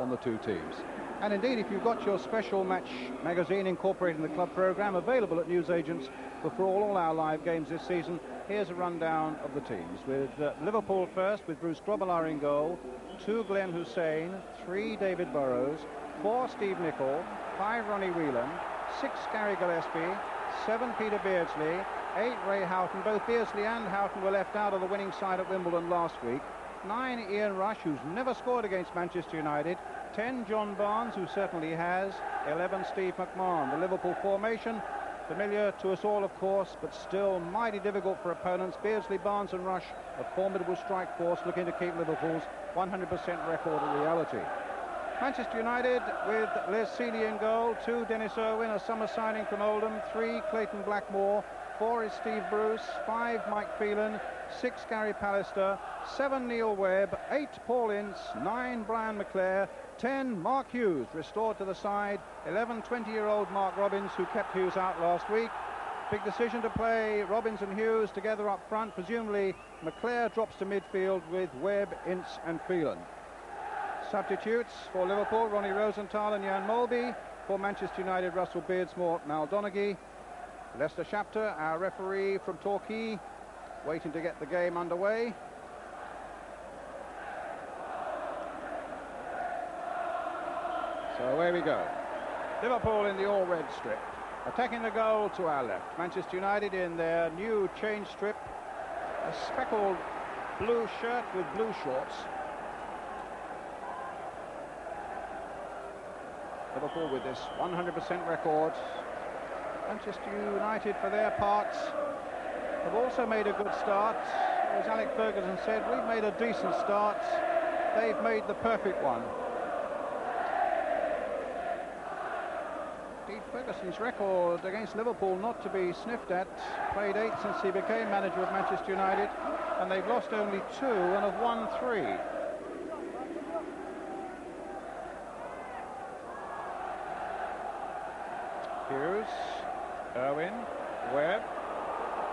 on the two teams. And indeed, if you've got your special match magazine incorporating the club programme available at newsagents for all our live games this season, here's a rundown of the teams. With Liverpool first, with Bruce Grobbelaar in goal, 2 Glenn Hysén, 3 David Burrows, 4 Steve Nicol, 5 Ronnie Whelan, 6 Gary Gillespie, 7 Peter Beardsley, 8 Ray Houghton. Both Beardsley and Houghton were left out of the winning side at Wimbledon last week. 9 Ian Rush, who's never scored against Manchester United. 10 John Barnes, who certainly has. 11 Steve McMahon. The Liverpool formation, familiar to us all, of course, but still mighty difficult for opponents. Beardsley, Barnes and Rush, a formidable strike force looking to keep Liverpool's 100% record a reality. Manchester United with Les Sealey in goal, 2 Dennis Irwin, a summer signing from Oldham, 3 Clayton Blackmore, 4 is Steve Bruce, 5 Mike Phelan, 6 Gary Pallister, 7 Neil Webb, 8 Paul Ince, 9 Brian McClair, 10 Mark Hughes, restored to the side, 11 20-year-old Mark Robins, who kept Hughes out last week. Big decision to play Robins and Hughes together up front. Presumably McClair drops to midfield with Webb, Ince and Phelan. Substitutes for Liverpool, Ronnie Rosenthal and Jan Molby. For Manchester United, Russell Beardsmore, Mal Donaghy. Lester Shapter, our referee from Torquay, waiting to get the game underway. So away we go. Liverpool in the all-red strip. Attacking the goal to our left. Manchester United in their new change strip. A speckled blue shirt with blue shorts. Liverpool with this 100% record. Manchester United, for their parts, have also made a good start. As Alex Ferguson said, we've made a decent start. They've made the perfect one. Indeed, Ferguson's record against Liverpool not to be sniffed at. Played 8 since he became manager of Manchester United, and they've lost only 2 and have won 3. Hughes, Irwin, Webb,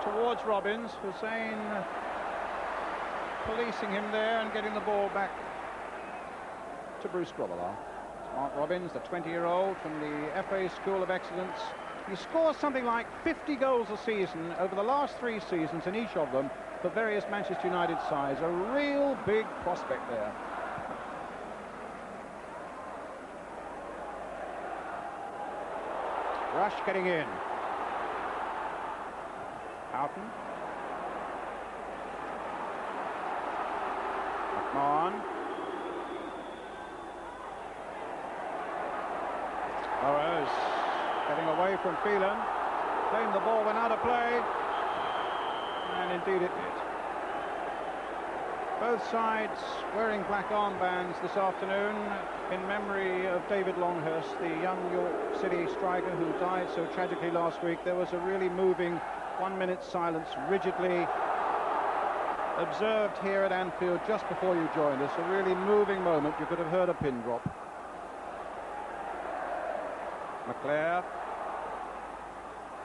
towards Robins. Hysén policing him there and getting the ball back to Bruce Grobbelaar. Mark Robins, the 20-year-old from the FA School of Excellence. He scores something like 50 goals a season over the last 3 seasons, in each of them for various Manchester United sides. A real big prospect there. Rush getting in. Houghton. McMahon. Burrows getting away from Phelan. Claimed the ball went out of play. And indeed it did. Both sides wearing black armbands this afternoon in memory of David Longhurst, the young York City striker who died so tragically last week. There was a really moving 1-minute silence, rigidly observed here at Anfield just before you joined us. A really moving moment. You could have heard a pin drop. McClair.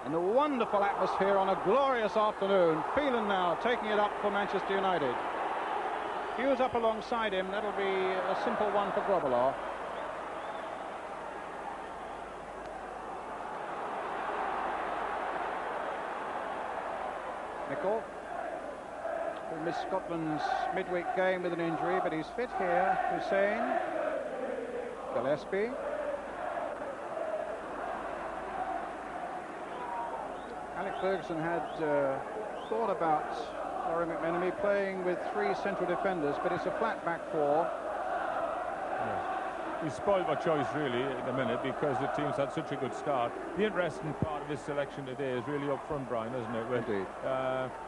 In a wonderful atmosphere on a glorious afternoon. Phelan now taking it up for Manchester United. Hughes up alongside him. That'll be a simple one for Grobbelaar. Nicol, who missed Scotland's midweek game with an injury, but he's fit here. Hysén, Gillespie. Alex Ferguson had thought about Laurie McMahon playing with 3 central defenders, but it's a flat back 4. He's spoiled by choice really in a minute because the team's had such a good start. The interesting part of his selection today is really up front, Brian, isn't it? With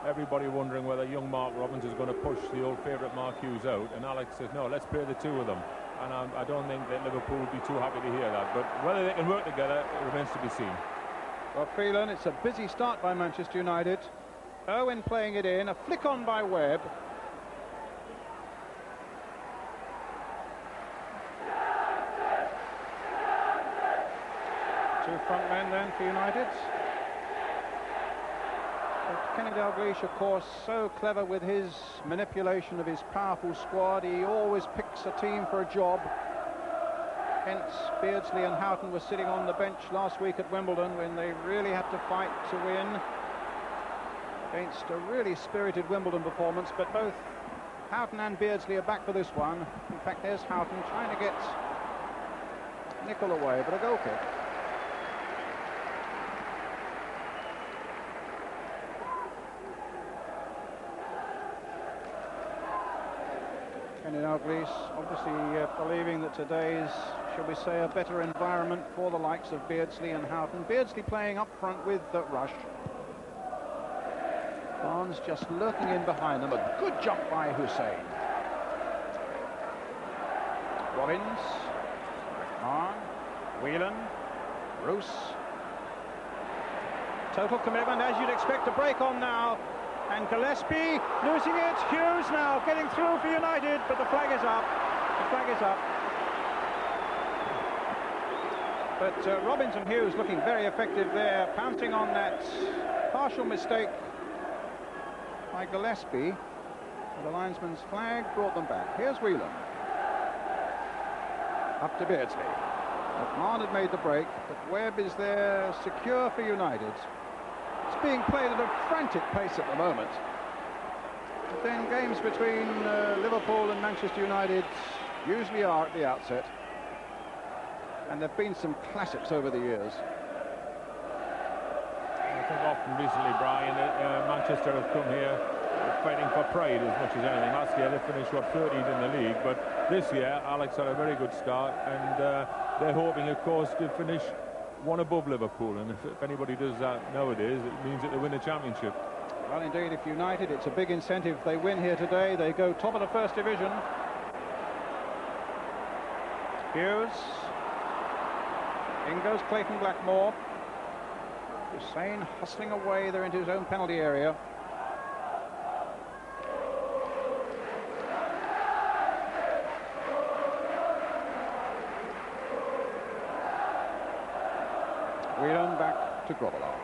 everybody wondering whether young Mark Robins is going to push the old favourite Mark Hughes out, and Alex says no, let's play the 2 of them. And I don't think that Liverpool would be too happy to hear that, but whether they can work together, it remains to be seen. Well, Phelan, it's a busy start by Manchester United. Irwin playing it in, a flick on by Webb. Two front men then for United. But Kenny Dalglish, of course, so clever with his manipulation of his powerful squad. He always picks a team for a job. Ince, Beardsley and Houghton were sitting on the bench last week at Wimbledon when they really had to fight to win against a really spirited Wimbledon performance, but both Houghton and Beardsley are back for this one. In fact, there's Houghton trying to get Nicol away, but a goal kick. Dalglish obviously believing that today's, shall we say, a better environment for the likes of Beardsley and Houghton. Beardsley playing up front with Rush. Barnes just lurking in behind them. A good jump by Hysén. Robbins, McMahon, Whelan, Bruce. Total commitment, as you'd expect. A break on now. And Gillespie losing it. Hughes now getting through for United, but the flag is up. The flag is up. But Robbins and Hughes looking very effective there, pouncing on that partial mistake by Gillespie. The linesman's flag brought them back. Here's Whelan. Up to Beardsley. McMahon had made the break, but Webb is there secure for United. It's being played at a frantic pace at the moment. But then games between Liverpool and Manchester United usually are at the outset. And there have been some classics over the years. I think often recently, Brian, Manchester have come here fighting for pride as much as anything. Last year they finished, 13th in the league, but this year Alex had a very good start, and they're hoping, of course, to finish one above Liverpool, and if anybody does that nowadays, it means that they win the championship. Well, indeed, if United, it's a big incentive. They win here today, they go top of the first division. Hughes. In goes Clayton Blackmore. Hysén hustling away there into his own penalty area. Whelan back to Grobbelaar.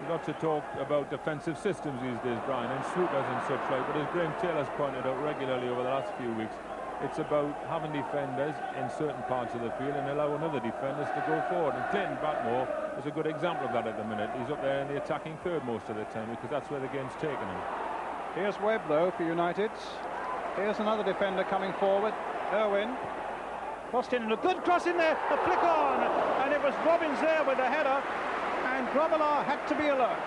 We've got to talk about defensive systems these days, Brian, and swoopers and such like, but as Graham Taylor's pointed out regularly over the last few weeks, it's about having defenders in certain parts of the field and allowing other defenders to go forward. And Clayton Blackmore is a good example of that at the minute. He's up there in the attacking third most of the time because that's where the game's taken him. Here's Webb, though, for United. Here's another defender coming forward, Irwin. Crossed in, and a good cross in there, a flick on, and it was Robbins there with the header, and Grobbelaar had to be alert.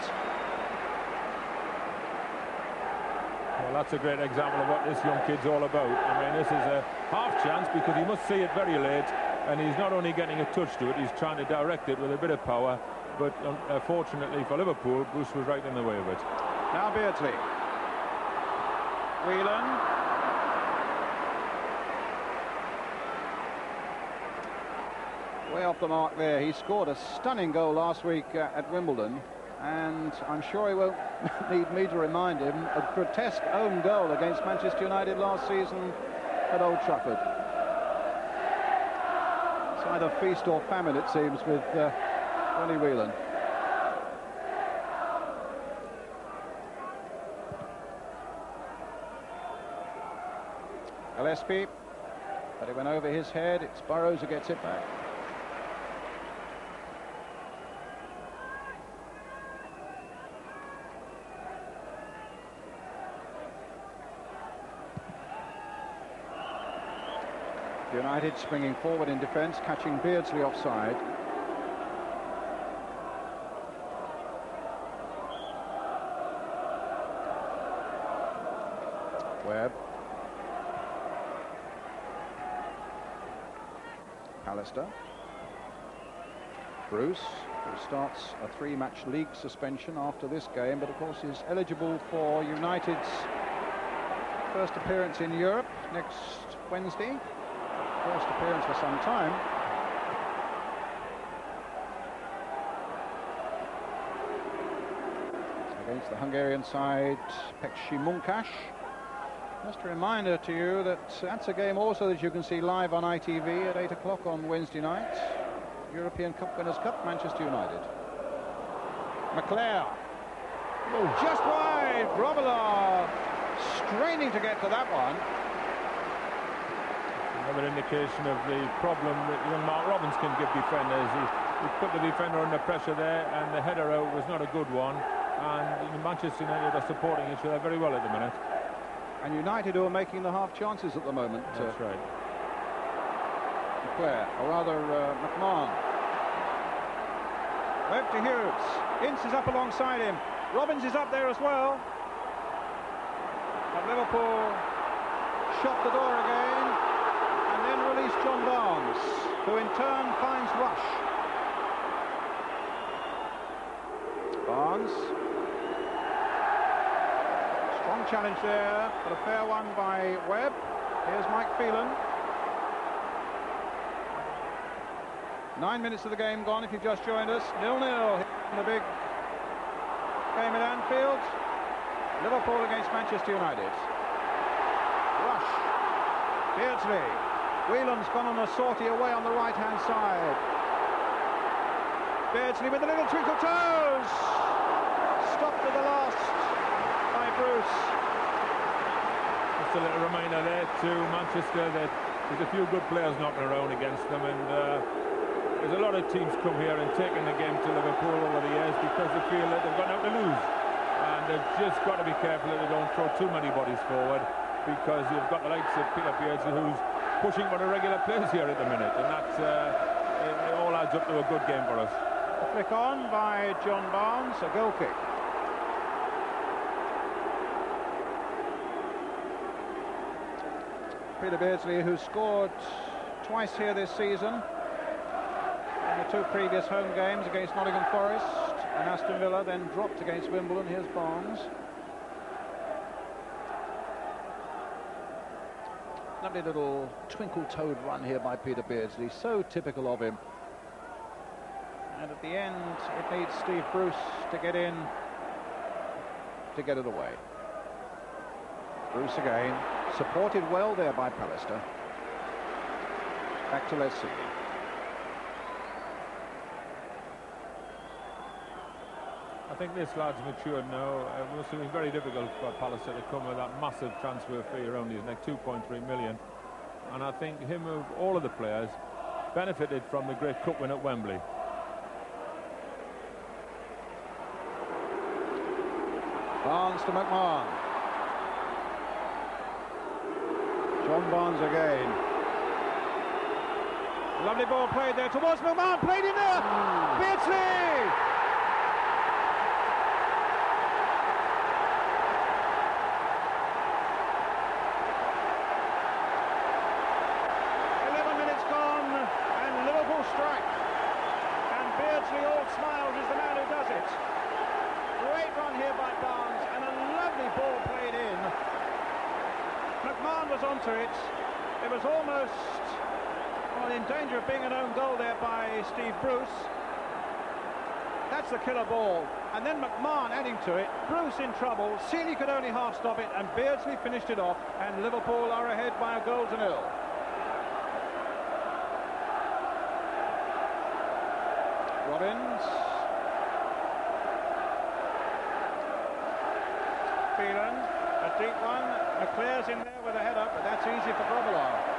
Well, that's a great example of what this young kid's all about. I mean, this is a half chance because he must see it very late, and he's not only getting a touch to it, he's trying to direct it with a bit of power, but fortunately for Liverpool, Bruce was right in the way of it. Now Beardsley. Whelan. Way off the mark there. He scored a stunning goal last week at Wimbledon, and I'm sure he won't need me to remind him, a grotesque own goal against Manchester United last season at Old Trafford. It's either feast or famine, it seems, with Ronnie Whelan. Gillespie, but it went over his head. It's Burrows who gets it back. United springing forward in defence, catching Beardsley offside. Webb. Pallister. Bruce, who starts a 3-match league suspension after this game, but of course is eligible for United's first appearance in Europe next Wednesday. First appearance for some time. Against the Hungarian side, Pekshi Munkash. Just a reminder to you that that's a game also that you can see live on ITV at 8 o'clock on Wednesday night. European Cup Winners' Cup, Manchester United. McClair. Oh, just wide. Grobbelaar straining to get to that one. Another indication of the problem that young Mark Robins can give defenders. He put the defender under pressure there, and the header out was not a good one. And Manchester United are supporting each other very well at the minute. And United who are making the half chances at the moment. That's right. McClair, or rather McMahon. Webb to Hughes. Ince is up alongside him. Robins is up there as well. But Liverpool shut the door again and then release John Barnes, who in turn finds Rush. Barnes. Strong challenge there, but a fair one by Webb. Here's Mike Phelan. 9 minutes of the game gone if you've just joined us. 0-0 in the big game at Anfield. Liverpool against Manchester United. Rush. Beardsley. Whelan's gone on a sortie away on the right-hand side. Beardsley with a little twinkle toes. Stopped at the last by Bruce. Just a little reminder there to Manchester that there's a few good players knocking around against them, and there's a lot of teams come here and taken the game to Liverpool over the years because they feel that they've got nothing to lose. And they've just got to be careful that they don't throw too many bodies forward, because you've got the likes of Peter Beardsley, who's pushing for the regular players here at the minute, and that it all adds up to a good game for us. A flick on by John Barnes, a goal kick. Peter Beardsley, who scored twice here this season in the two previous home games against Nottingham Forest and Aston Villa, then dropped against Wimbledon. Here's Barnes. Lovely little twinkle-toed run here by Peter Beardsley, so typical of him. And at the end, it needs Steve Bruce to get in to get it away. Bruce again, supported well there by Pallister. Back to Sealey. I think this lad's matured now. It must have been very difficult for Pallister to come with that massive transfer fee around his neck, 2.3 million. And I think him, of all of the players, benefited from the great cup win at Wembley. Barnes to McMahon. John Barnes again. Lovely ball played there towards McMahon, played in there. Beardsley! 11 minutes gone, and Liverpool strike. And Beardsley, all smiles, is the man who does it. Great run here by Barnes, and a lovely ball played in. McMahon was onto it. It was almost in danger of being an own goal there by Steve Bruce. That's the killer ball. And then McMahon adding to it. Bruce in trouble. Sealey could only half stop it, and Beardsley finished it off. And Liverpool are ahead by a goal to nil. Robbins. Phelan, a deep one. McClair's in there with a header, but that's easy for Grobbelaar.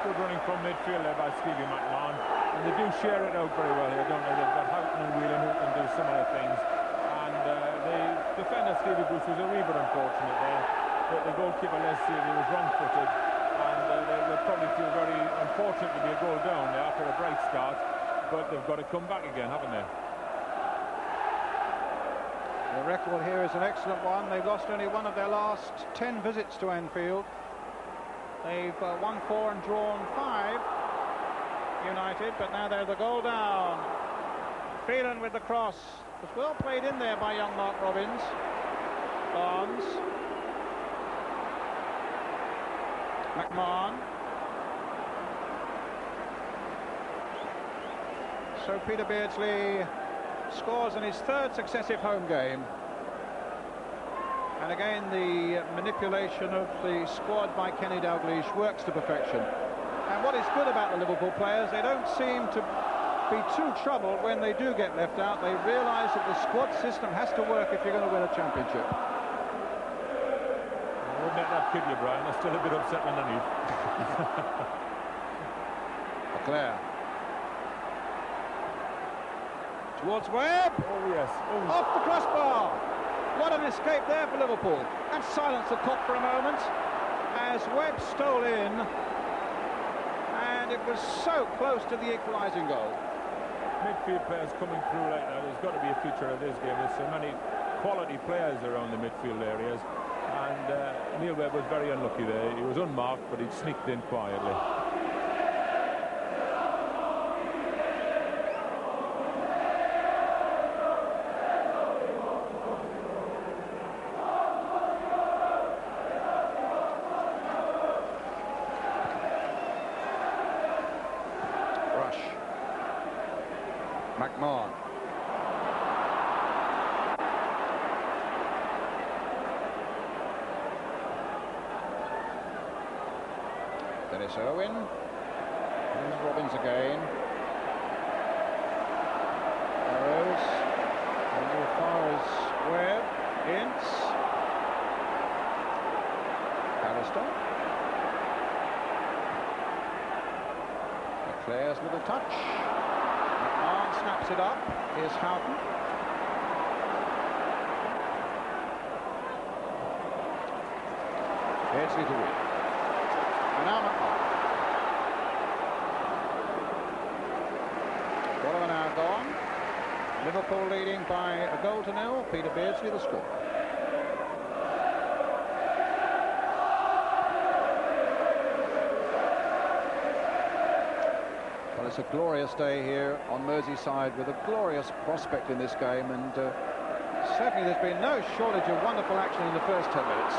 Good running from midfield there by Stevie McMahon, and they do share it out very well here, don't they? They've got Houghton and Whelan who can do similar things, and the defender Stevie Bruce was a wee bit unfortunate there, but the goalkeeper Sealey was wrong-footed, and they probably feel very unfortunate to be a goal down there after a bright start, but they've got to come back again, haven't they? The record here is an excellent one. They've lost only one of their last 10 visits to Anfield. They've won 4 and drawn 5, United, but now they're the goal down. Phelan with the cross. It was well played in there by young Mark Robins. Barnes. McMahon. So Peter Beardsley scores in his 3rd successive home game. And again, the manipulation of the squad by Kenny Dalglish works to perfection. And what is good about the Liverpool players, they don't seem to be too troubled when they do get left out. They realise that the squad system has to work if you're going to win a championship. I wouldn't let that kid you, Brian. They're still a bit upset underneath. McClair. Towards Webb. Oh, yes. Oh. Off the crossbar. What an escape there for Liverpool. And silence the clock for a moment as Webb stole in. And it was so close to the equalising goal. Midfield players coming through like that has got to be a feature of this game. There's so many quality players around the midfield areas. And Neil Webb was very unlucky there. He was unmarked, but he'd sneaked in quietly. McMahon. Dennis Irwin. Here's Robbins again. Burrows. And as far as Webb. Ince. Pallister. McClair's little touch. McMahon snaps it up. Here's Houghton. Beardsley to win. And now McMahon. Quarter of an hour gone. Liverpool leading by a goal to nil. Peter Beardsley the score. Well, it's a glorious day here on Merseyside with a glorious prospect in this game, and certainly there's been no shortage of wonderful action in the first 10 minutes.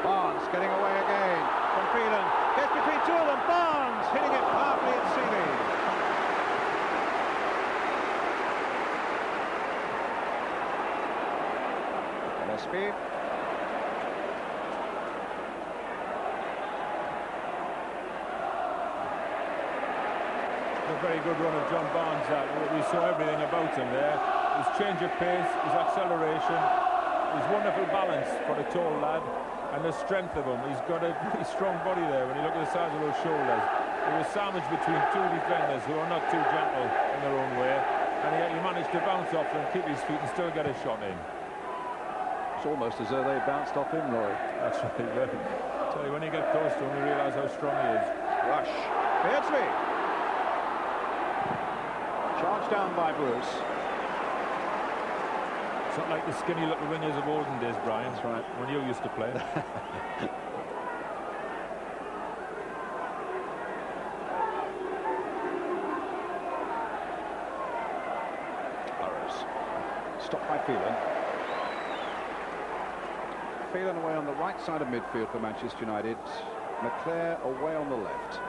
Barnes getting away again from Phelan. Gets between two of them. Barnes hitting it powerfully at Sealey. Gillespie. A very good run of John Barnes. We saw everything about him there. His change of pace, his acceleration, his wonderful balance for a tall lad, and the strength of him. He's got a really strong body there when you look at the size of those shoulders. He was sandwiched between two defenders who are not too gentle in their own way, and he managed to bounce off them, keep his feet and still get a shot in. It's almost as though they bounced off him, Roy. That's right. I tell you, when you get close to him, you realise how strong he is. Rush. Beardsley. Charged down by Bruce. It's not like the skinny little wingers of olden days, Brian. That's right. When you used to play. Burrows. Stopped by Phelan. Phelan away on the right side of midfield for Manchester United. McClair away on the left.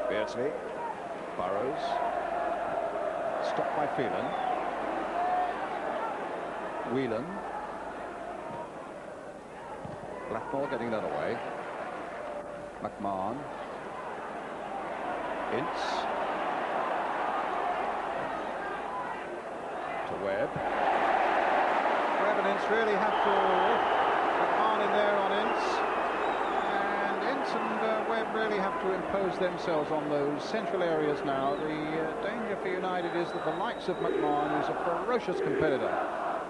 Beardsley. Burrows. Stopped by Phelan. Whelan. Blackmore getting that away. McMahon. Ince. To Webb. Webb and Ince really have to... McMahon in there on Ince. And Ince and Webb really have to impose themselves on those central areas now. The danger for United is that the likes of McMahon, who's a ferocious competitor,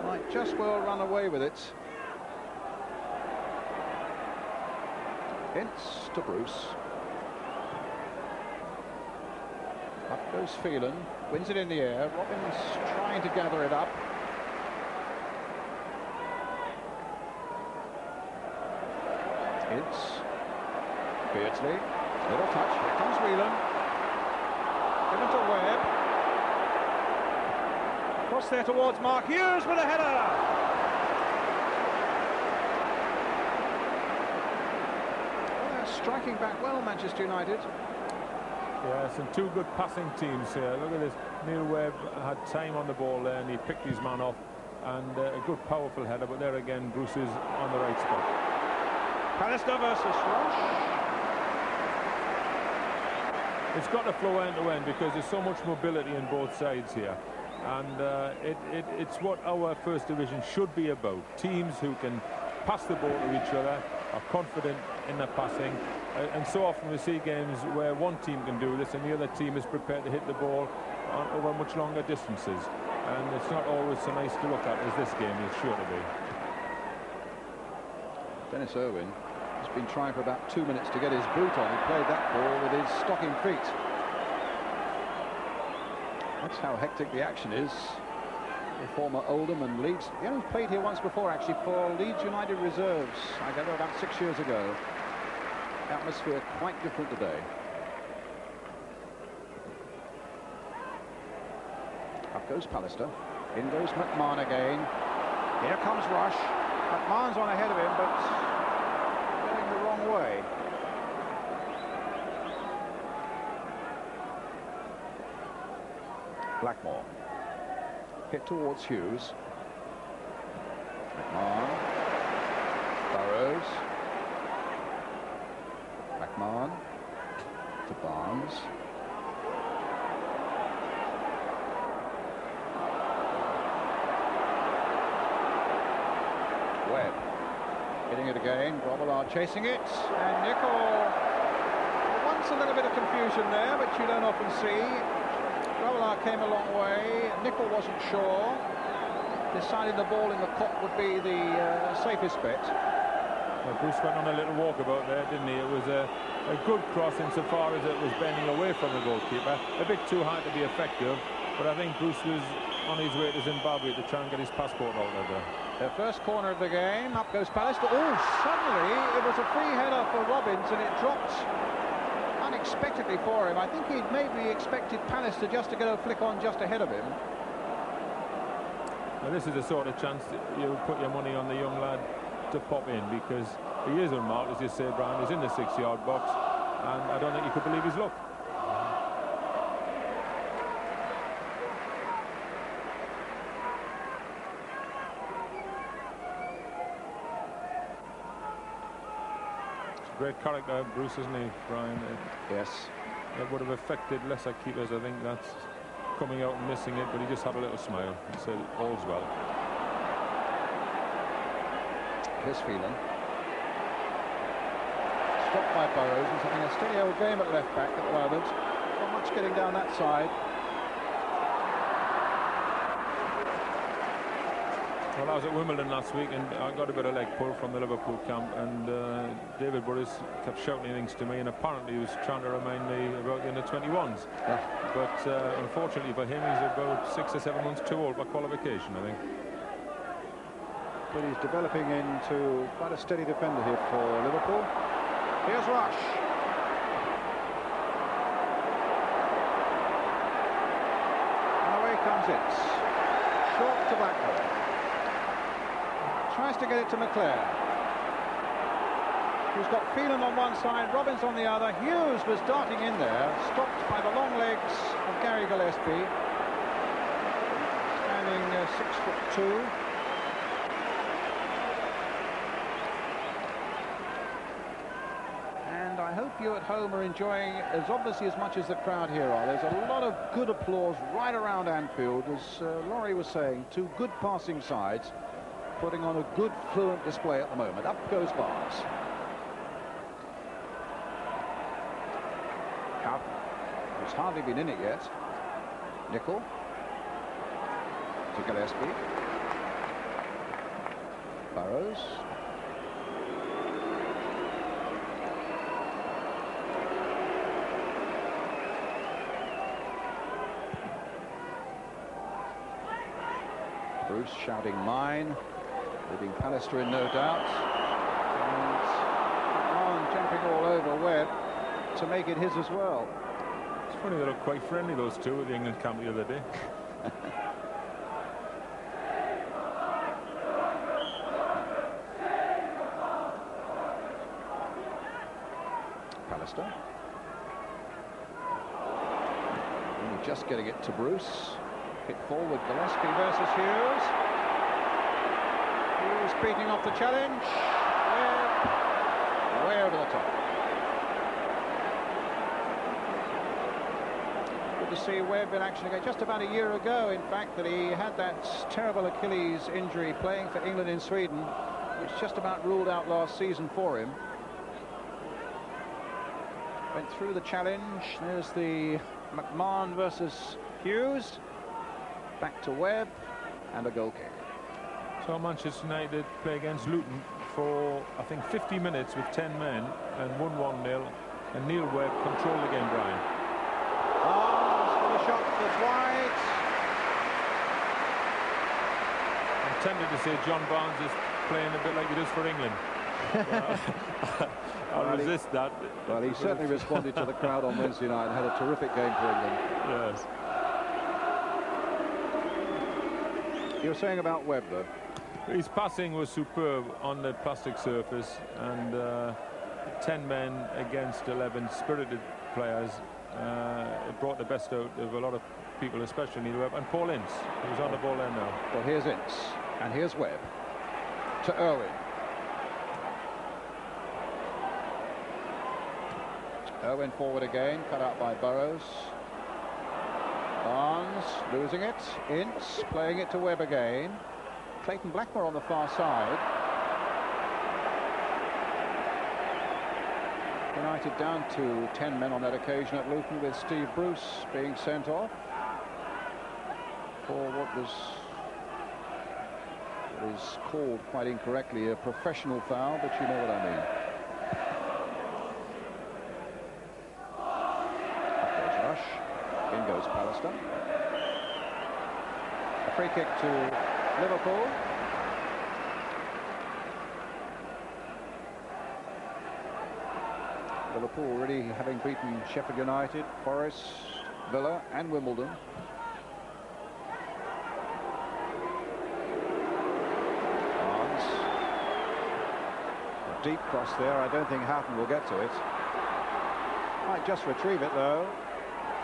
might just well run away with it. Ince to Bruce. Up goes Phelan, wins it in the air. Robbins trying to gather it up. Ince. Beardsley. Little touch. Here comes Whelan. Given to Webb. Cross there towards Mark Hughes with a header. Well, they're striking back well, Manchester United. Yeah, some two good passing teams here. Look at this. Neil Webb had time on the ball there and he picked his man off, and a good powerful header, but there again Bruce is on the right spot. Pallister versus Rush. It's got to flow end to end because there's so much mobility on both sides here, and it's what our first division should be about. Teams who can pass the ball to each other, are confident in their passing, And so often we see games where one team can do this and the other team is prepared to hit the ball over much longer distances. And it's not always so nice to look at as this game is sure to be. Dennis Irwin has been trying for about 2 minutes to get his boot on. He played that ball with his stocking feet. That's how hectic the action is. The former Oldham and Leeds. He only played here once before, actually, for Leeds United reserves. I gather about 6 years ago. Atmosphere quite different today. Up goes Pallister. In goes McMahon again. Here comes Rush. McMahon's on ahead of him, but going the wrong way. Blackmore. Hit towards Hughes. McMahon. Burrows. McMahon. To Barnes. Webb. Hitting it again. Grobbelaar chasing it. And Nicol. Once a little bit of confusion there, but you don't often see. Grobbelaar came a long way. Nicol wasn't sure. Decided the ball in the cop would be the safest bet. Well, Bruce went on a little walkabout there, didn't he? It was a good cross insofar as it was bending away from the goalkeeper. A bit too high to be effective, but I think Bruce was on his way to Zimbabwe to try and get his passport altered there. The first corner of the game. Up goes Pallister. Oh, suddenly it was a free header for Robbins, and it dropped unexpectedly for him. I think he'd maybe expected Pallister just to get a flick on just ahead of him. Now this is the sort of chance that you put your money on the young lad to pop in, because he is unmarked, as you say, Brian. He's in the 6-yard box, and I don't think he could believe his luck. Great character, Bruce, isn't he, Brian? Yes. It would have affected lesser keepers. I think that's coming out and missing it, but he just had a little smile. He said, all's well. Here's Phelan. Stopped by Burrows. He's having a steady old game at left back at the moment. Not much getting down that side. Well, I was at Wimbledon last week and I got a bit of leg pull from the Liverpool camp, and David Burrows kept shouting things to me, and apparently he was trying to remind me about the under-21s. Yeah. But unfortunately for him, he's about 6 or 7 months too old by qualification, I think. But he's developing into quite a steady defender here for Liverpool. Here's Rush. And away comes Ince. Short to Blackmore. Tries to get it to McClair. Who's got Phelan on one side, Robbins on the other. Hughes was darting in there, stopped by the long legs of Gary Gillespie. Standing 6'2". And I hope you at home are enjoying as obviously as much as the crowd here are. There's a lot of good applause right around Anfield. As Laurie was saying, two good passing sides, putting on a good, fluent display at the moment. Up goes Barnes. Houghton, who's hardly been in it yet. Nicol. To Gillespie. Burrows. Bruce shouting mine. Leaving Pallister in, no doubt. And McMahon jumping all over Webb to make it his as well. It's funny, they look quite friendly, those two, at the England camp the other day. Pallister. Only just getting it to Bruce. Hit forward, Gillespie versus Hughes. Hughes beating off the challenge. Way over the top. Good to see Webb in action again. Just about a year ago, in fact, that he had that terrible Achilles injury playing for England in Sweden, which just about ruled out last season for him. Went through the challenge. There's the McMahon versus Hughes. Back to Webb, and a goal kick. So Manchester United play against Luton for, I think, 50 minutes with 10 men and won 1-0. And Neil Webb controlled the game, Brian. For the shot that's wide. I'm tempted to say John Barnes is playing a bit like he does for England. I'll resist that. Well, he certainly responded to the crowd on Wednesday night and had a terrific game for England. Yes. You were saying about Webb, though? His passing was superb on the plastic surface, and 10 men against 11 spirited players. It brought the best out of a lot of people, especially Neil Webb and Paul Ince, who's on the ball there now. Well, here's Ince, and here's Webb to Irwin. Irwin forward again, cut out by Burrows. Barnes losing it. Ince playing it to Webb again. Clayton Blackmore on the far side. United down to 10 men on that occasion at Luton, with Steve Bruce being sent off for what is called quite incorrectly a professional foul, but you know what I mean. In goes Pallister. A free kick to Liverpool. Liverpool already having beaten Sheffield United, Forest, Villa and Wimbledon. Barnes. A deep cross there. I don't think Houghton will get to it. Might just retrieve it, though.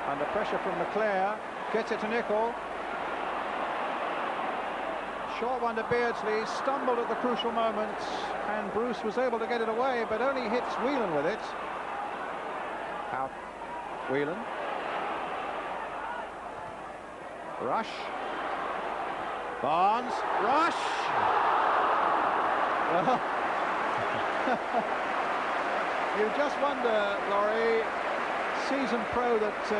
Under pressure from McClair, gets it to Nicol. Short one to Beardsley, stumbled at the crucial moment, and Bruce was able to get it away, but only hits Whelan with it. Out, Whelan. Rush. Barnes. Rush! Well, you just wonder, Laurie, seasoned pro that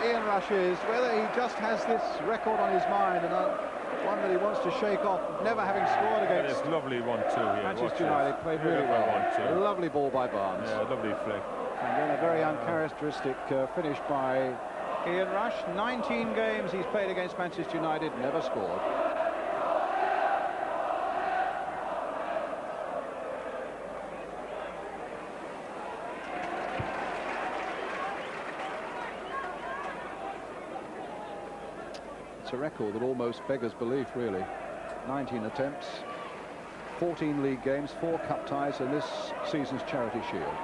Ian Rush is, whether he just has this record on his mind and one that he wants to shake off, never having scored against. It's lovely 1-2 here. Manchester United played really well. A lovely ball by Barnes. Yeah, lovely flick. And then a very uncharacteristic finish by Ian Rush. 19 games he's played against Manchester United, never scored. It's a record that almost beggars belief, really. 19 attempts, 14 league games, 4 cup ties in this season's Charity Shield.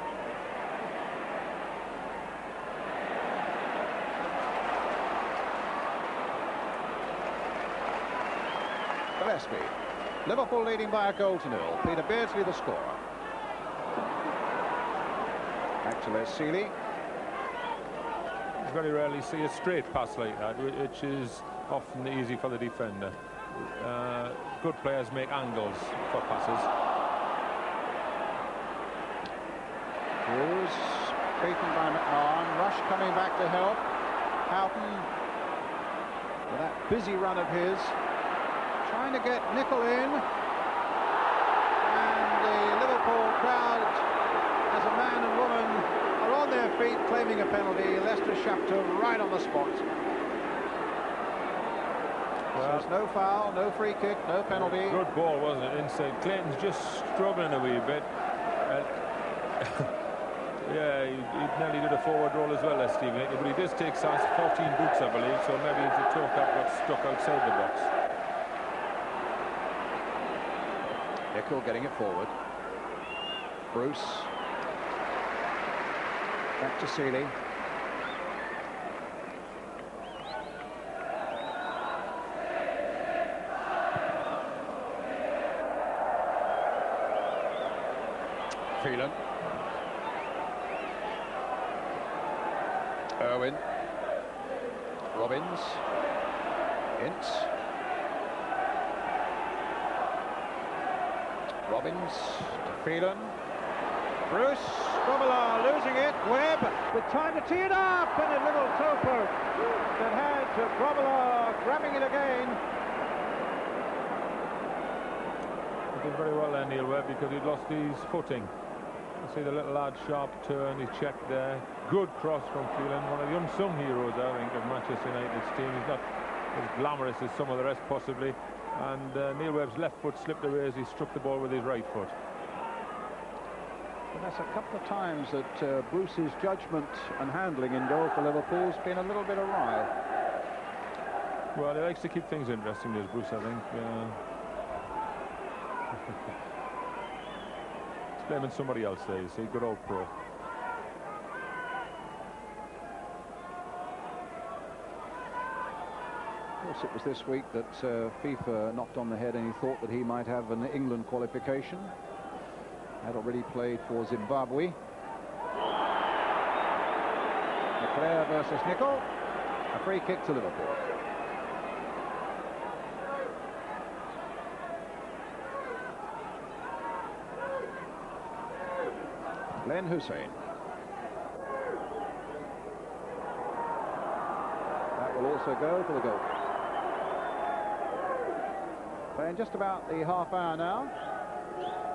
Gillespie. Liverpool leading by a goal to 0. Peter Beardsley the scorer. Back to Sealey. You very rarely see a straight pass like that, which is often easy for the defender. Good players make angles for passes. Hughes, beaten by McMahon. Rush coming back to help. Houghton, with that busy run of his, trying to get Nicol in. And the Liverpool crowd, as a man and woman, are on their feet claiming a penalty. Leicester Shakhtar right on the spot. Well, there's no foul, no free kick, no penalty. Good ball, wasn't it? Inside. Clayton's just struggling a wee bit. Yeah, he nearly did a forward roll as well as Stephen, but he does take size 14 boots, I believe, so maybe the toe cap got stuck outside the box. Nicol getting it forward. Bruce. Back to Sealey. Phelan. Irwin. Robbins. Ince. Robbins to Phelan. Bruce, Grobbelaar losing it. Webb with with time to tee it up, and a little toe poke that had Grobbelaar grabbing it again. He did very well there, Neil Webb, because he'd lost his footing. You see the little lad sharp turn, he checked there. Good cross from Phelan, one of the unsung heroes, I think, of Manchester United's team. He's not as glamorous as some of the rest, possibly. And Neil Webb's left foot slipped away as he struck the ball with his right foot. But that's a couple of times that Bruce's judgment and handling in goal for Liverpool's been a little bit awry. Well, he likes to keep things interesting, does Bruce, I think. He's blaming somebody else there, you see. Good old pro. Of course, it was this week that FIFA knocked on the head and he thought that he might have an England qualification. Had already played for Zimbabwe. McClair versus Nicol. A free kick to Liverpool. Hysén. That will also go for the goal. Playing just about the half hour now.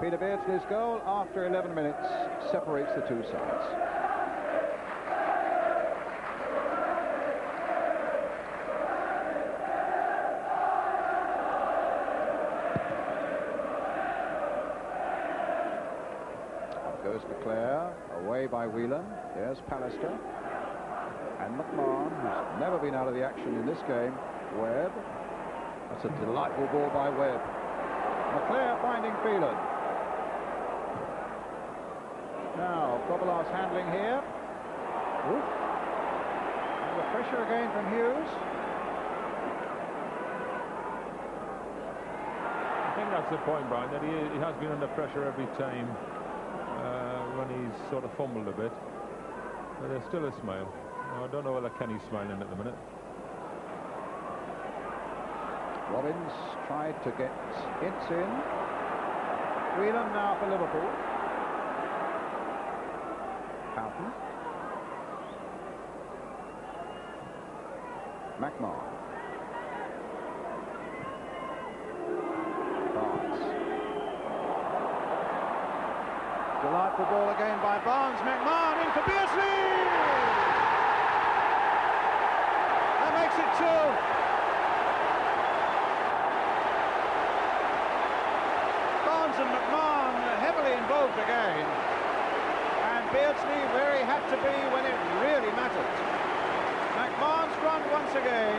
Peter Beardsley's goal after 11 minutes separates the two sides. Up goes McClair, away by Whelan. There's Pallister. And McMahon, who's never been out of the action in this game. Webb. That's a delightful ball by Webb. McClair finding Phelan. Now, Grobbelaar's handling here. Oof. And the pressure again from Hughes. I think that's the point, Brian, that he has been under pressure every time when he's sort of fumbled a bit. But there's still a smile. I don't know whether Kenny's smiling at the minute. Robbins tried to get Ince in. Whelan now for Liverpool. Houghton. McMahon. Barnes. Delightful ball again by Barnes. McMahon in for Beardsley! That makes it 2. And McMahon heavily involved again, and Beardsley where he had to be when it really mattered. McMahon's run once again,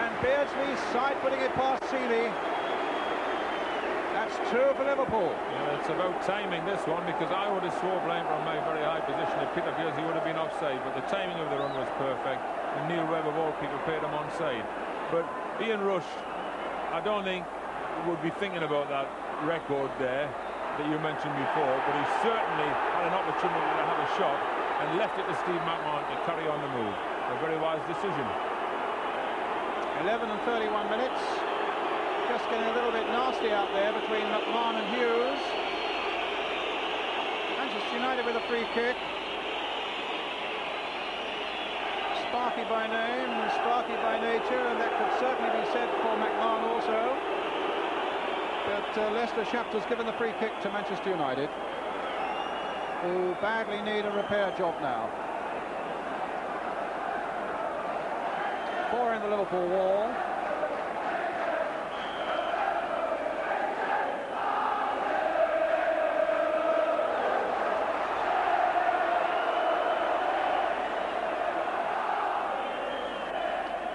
and Beardsley side-footing it past Sealey. That's 2 for Liverpool. Yeah, it's about timing, this one, because I would have swore blame from my very high position if Peter Beardsley would have been offside, but the timing of the run was perfect, and Neil Webb of all people paid him onside. But Ian Rush, I don't think would be thinking about that record there that you mentioned before, but he certainly had an opportunity to have a shot and left it to Steve McMahon to carry on the move. A very wise decision. 11 and 31 minutes. Just getting a little bit nasty out there between McMahon and Hughes. Manchester United with a free kick. Sparky by name, Sparky by nature, and that could certainly be said for McMahon also. But Leicester Shapter's given the free kick to Manchester United, who badly need a repair job now. 4 in the Liverpool wall.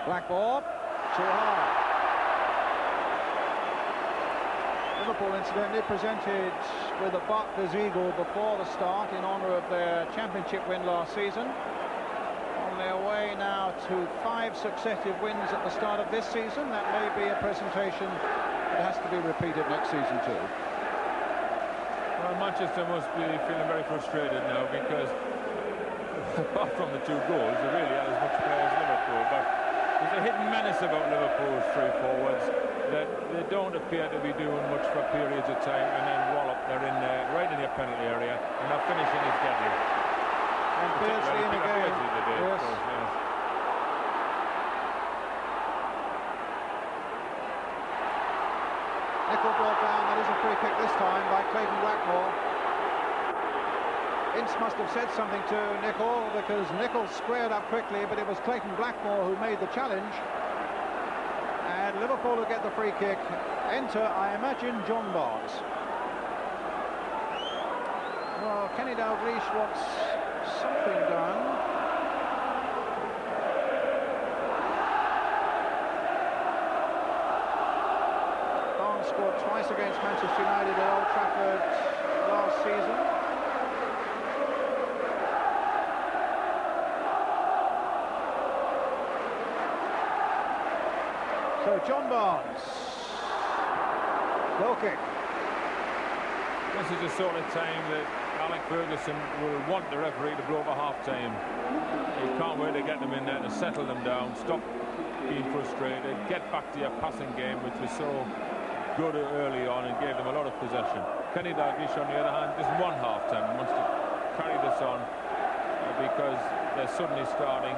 Blackmore, too high. Liverpool incidentally presented with a Barclays Eagle before the start in honour of their championship win last season. On their way now to 5 successive wins at the start of this season. That may be a presentation that has to be repeated next season too. Well, Manchester must be feeling very frustrated now because apart from the 2 goals, they really are as much play as Liverpool. But there's a hidden menace about Liverpool's 3 forwards that they don't appear to be doing much for periods of time, and then wallop, they're in there, right in their penalty area, and their finishing is deadly. And Beardsley in again. Yes. Nicol brought down. That is a free kick this time by Clayton Blackmore. Ince must have said something to Nicol, because Nicol squared up quickly, but it was Clayton Blackmore who made the challenge. And Liverpool will get the free kick. Enter, I imagine, John Barnes. Well, Kenny Dalglish wants something done. Barnes scored twice against Manchester United at Old Trafford last season. So John Barnes, goal kick. This is the sort of time that Alec Ferguson will want the referee to blow over half-time. He can't wait to get them in there, to settle them down, stop being frustrated, get back to your passing game, which was so good early on and gave them a lot of possession. Kenny Dalglish, on the other hand, doesn't want half-time, wants to carry this on because they're suddenly starting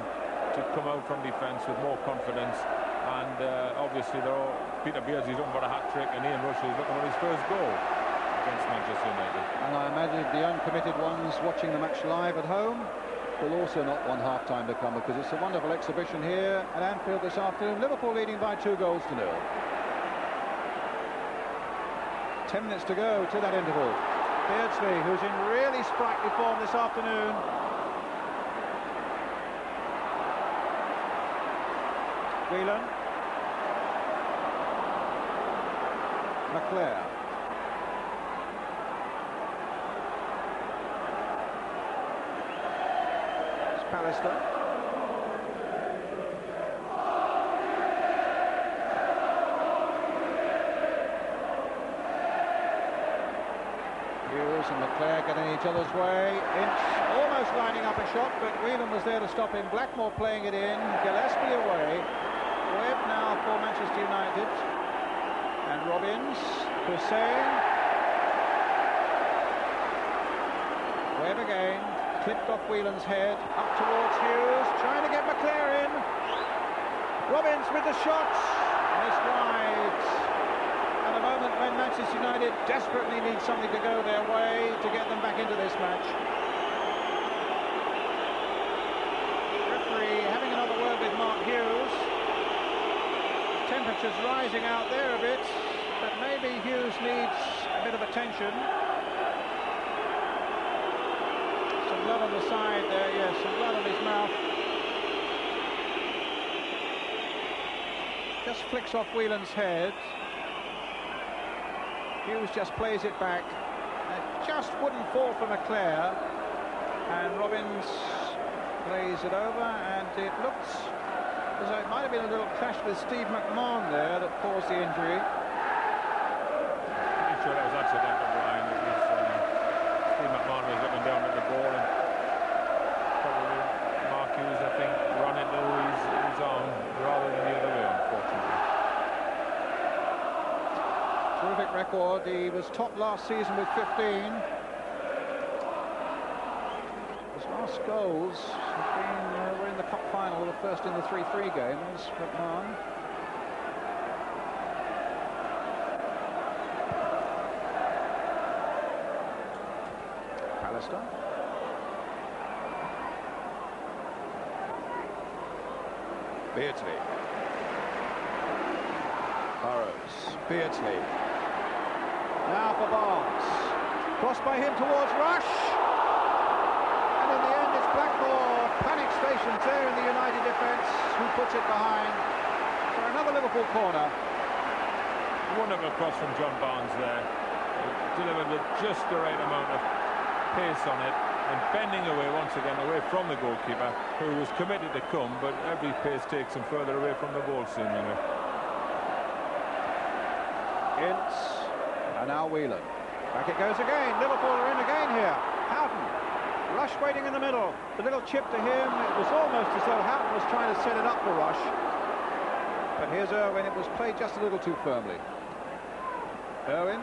to come out from defence with more confidence. And obviously, Peter Beardsley's looking for a hat-trick, and Ian Rush is looking for his first goal against Manchester United. And I imagine the uncommitted ones watching the match live at home will also not want half-time to come, because it's a wonderful exhibition here at Anfield this afternoon. Liverpool leading by 2 goals to 0. 10 minutes to go to that interval. Beardsley, who's in really sprightly form this afternoon. Whelan. McClair. It's Pallister. Hughes and McClair getting each other's way. Ince almost lining up a shot, but Whelan was there to stop him. Blackmore playing it in. Gillespie away. Webb now for Manchester United. And Robbins, Hysén. Webb again, clipped off Whelan's head, up towards Hughes, trying to get McClair in. Robbins with the shot, missed wide. At a moment when Manchester United desperately need something to go their way to get them back into this match. Referee having another word with Mark Hughes. Temperatures rising out there a bit, but maybe Hughes needs a bit of attention. Some blood on the side there, yes, some blood on his mouth. Just flicks off Whelan's head. Hughes just plays it back. It just wouldn't fall for McClair. And Robbins plays it over, and it looks as though it might have been a little clash with Steve McMahon there that caused the injury. Pretty sure that was accidental, Brian. It was Steve McMahon was looking down at the ball, and probably Mark Hughes, I think, ran into his arm rather than the other way, unfortunately. Terrific record. He was top last season with 15. His last goals have been were in the cup final, the first in the 3-3 game was McMahon. Pallister. Beardsley. Burrows. Beardsley. Now for Barnes. Crossed by him towards Rush. And in the end, it's Blackmore. Panic stations there in the United defence, who puts it behind for another Liverpool corner. Wonderful cross from John Barnes there. Delivered with just the right amount of pace on it, and bending away once again away from the goalkeeper, who was committed to come, but every pace takes him further away from the ball seemingly. Ince, and now Whelan. Back it goes again. Liverpool are in again here. Houghton. Rush waiting in the middle. The little chip to him. It was almost as though Houghton was trying to set it up for Rush. But here's Irwin. It was played just a little too firmly. Irwin.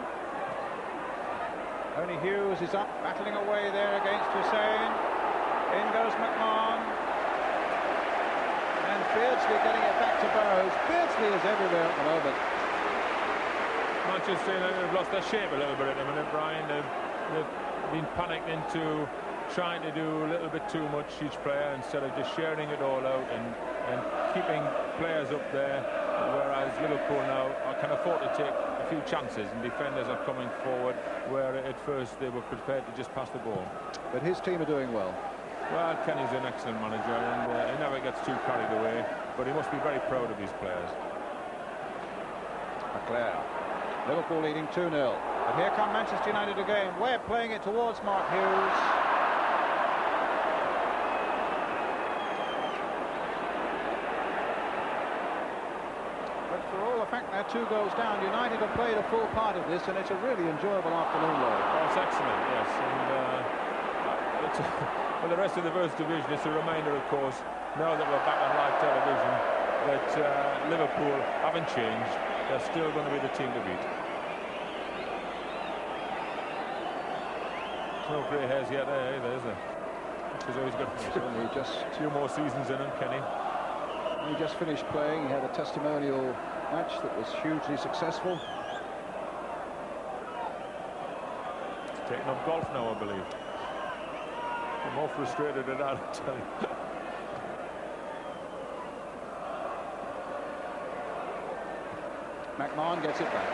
Only Hughes is up, battling away there against Hysén. In goes McMahon. And Beardsley getting it back to Burrows. Beardsley is everywhere at the moment. Manchester United have lost their shape a little bit at the minute, Brian. They've been panicked into trying to do a little bit too much each player instead of just sharing it all out and keeping players up there, whereas Liverpool now can afford to take a few chances and defenders are coming forward where at first they were prepared to just pass the ball. But his team are doing well. Well, Kenny's an excellent manager and he never gets too carried away, but he must be very proud of his players. McClair. Liverpool leading 2-0. But here come Manchester United again. Webb playing it towards Mark Hughes. But for all the fact they're 2 goals down, United have played a full part of this, and it's a really enjoyable afternoon, Lloyd. Oh, it's excellent, yes. And for the rest of the First Division, it's a reminder, of course, now that we're back on live television, that Liverpool haven't changed. They're still going to be the team to beat. No grey hairs yet there either, is there? Which is always good. He just a few more seasons in him, Kenny. He just finished playing. He had a testimonial match that was hugely successful. Taking up golf now, I believe. I'm more frustrated at that, I tell you. McMahon gets it back.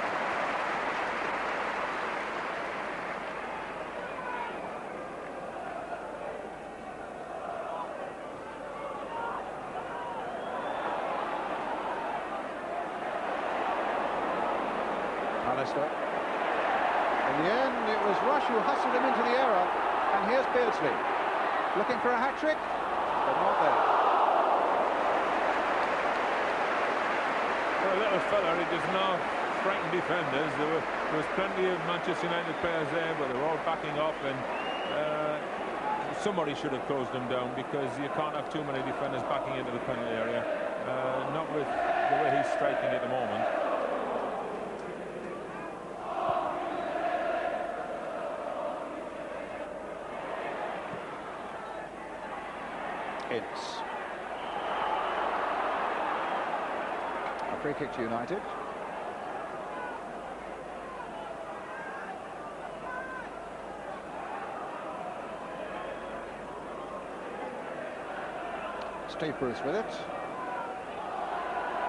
Pallister. In the end, it was Rush who hustled him into the error, and here's Beardsley looking for a hat-trick, but not there. For a little fella, he does not frighten defenders. There was plenty of Manchester United players there, but they were all backing off, and somebody should have closed them down, because you can't have too many defenders backing into the penalty area, not with the way he's striking at the moment. Ince. A free kick to United. Steve Bruce with it.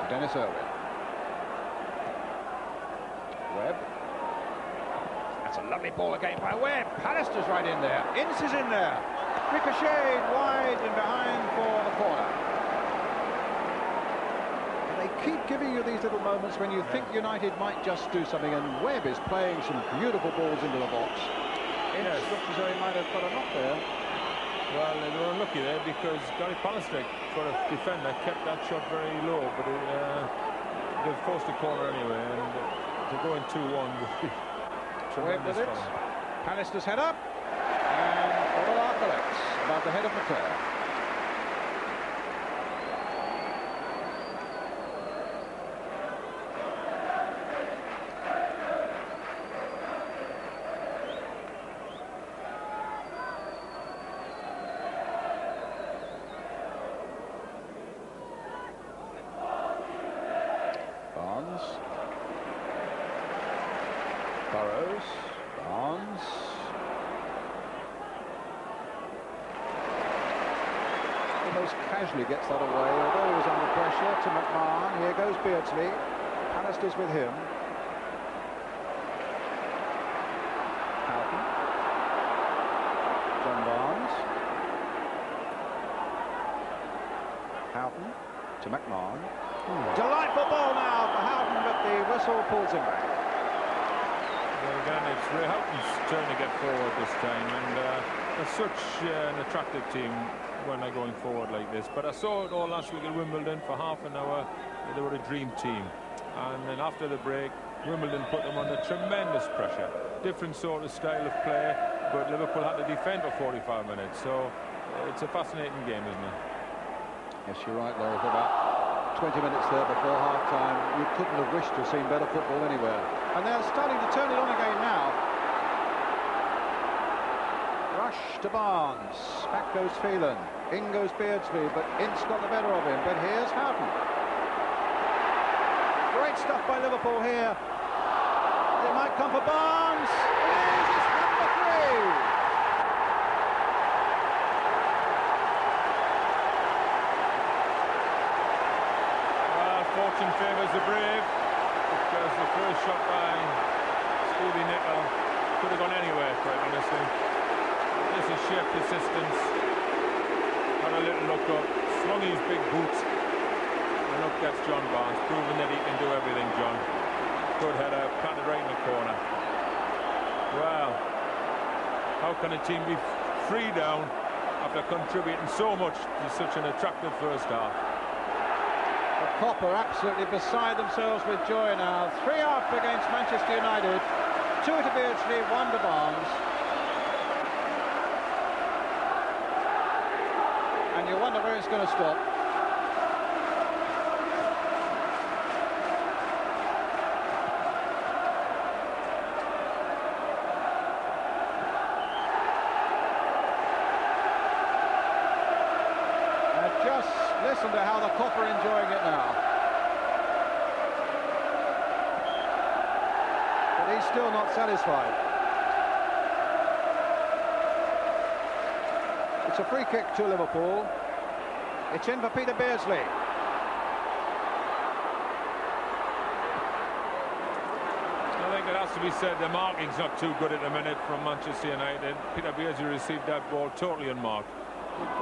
Dennis Irwin. Webb. That's a lovely ball again by Webb. Pallister's right in there. Ince is in there. Ricocheted wide and behind for the corner. And they keep giving you these little moments when you think United might just do something, and Webb is playing some beautiful balls into the box. Ince looked as though he might have got a knock there. Well, they were unlucky there, because Gary Pallister, for a defender, kept that shot very low, but they've forced a corner anyway, and to go in 2-1 would be tremendous fun. Pallister's head up, and Grobbelaar collects above the head of McClair. Burrows, Barnes. Almost casually gets that away, although he was under pressure, to McMahon. Here goes Beardsley. Pallister's with him. Houghton. John Barnes. Houghton to McMahon. Delightful ball now for Houghton, but the whistle pulls him back. Well, again, it's Ray Houghton's turn to get forward this time, and they're such an attractive team when they're going forward like this. But I saw it all last week at Wimbledon. For half an hour, they were a dream team, and then after the break, Wimbledon put them under tremendous pressure. Different sort of style of play, but Liverpool had to defend for 45 minutes. So it's a fascinating game, isn't it? Yes, you're right, Laurie. For about 20 minutes there before half-time, you couldn't have wished to have seen better football anywhere. And they're starting to turn it on again now. Rush to Barnes. Back goes Phelan. In goes Beardsley, but Ince got the better of him. But here's Houghton. Great stuff by Liverpool here. It might come for Barnes. It is. It's number 3. Fortune favours the brave, because the first shot by Nicol could have gone anywhere, quite honestly. This is sheer persistence. Had a little look up, slung his big boots, and up gets John Barnes, proving that he can do everything, John. Good header, planted right in the corner. Well, how can a team be 3 down after contributing so much to such an attractive first half? Copper absolutely beside themselves with joy now. 3 up against Manchester United. 2 to Beardsley, 1 to Barnes. And you wonder where it's going to stop. Just listen to how the Copper enjoying it now. But he's still not satisfied. It's a free kick to Liverpool. It's in for Peter Beardsley. I think it has to be said the marking's not too good at the minute from Manchester United. Peter Beardsley received that ball totally unmarked.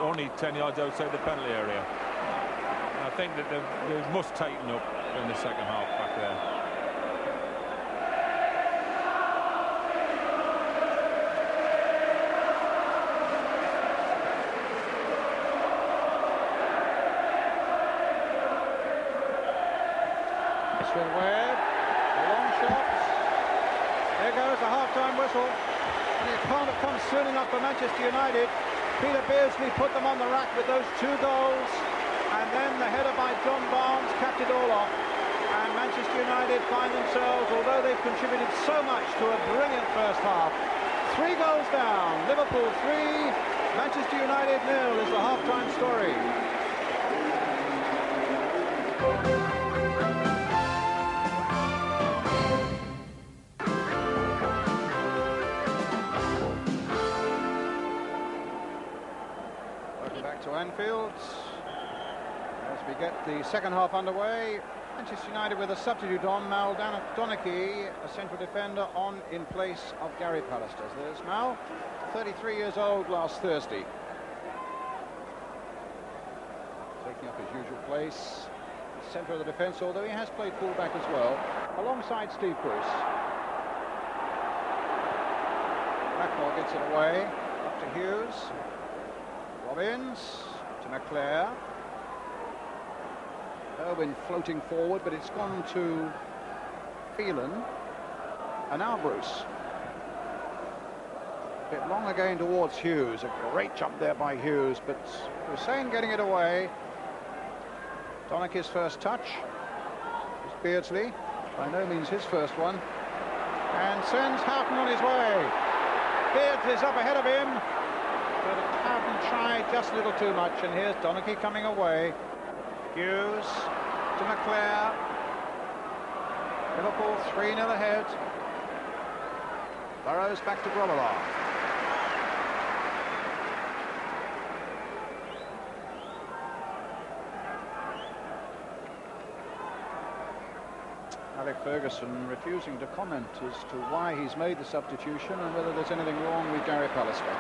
Only 10 yards outside the penalty area. And I think that they must tighten up in the second half back there. It's with Webb. A long shot. There goes the half-time whistle. And it can't have come soon enough for Manchester United. Peter Beardsley put them on the rack with those 2 goals, and then the header by John Barnes capped it all off. And Manchester United find themselves, although they've contributed so much to a brilliant first half, 3 goals down. Liverpool 3, Manchester United 0 is the half-time story. To Anfield as we get the second half underway. Manchester United with a substitute on, Mal Donaghy, a central defender, on in place of Gary Pallister. There's Mal, 33 years old last Thursday. Taking up his usual place, centre of the defence, although he has played fullback as well, alongside Steve Bruce. Blackmore gets it away, up to Hughes. Robbins to McClair. Irwin floating forward, but it's gone to Phelan. And now Bruce. A bit long again towards Hughes. A great jump there by Hughes, but Hysén getting it away. Donaghy's first touch. It's Beardsley. By no means his first one. And sends Houghton on his way. Beardsley's up ahead of him. But Houghton tried just a little too much, and here's Donaghy coming away. Hughes to McClair. Liverpool 3-0 ahead. Burrows back to Grobbelaar. Ferguson refusing to comment as to why he's made the substitution and whether there's anything wrong with Gary Pallister.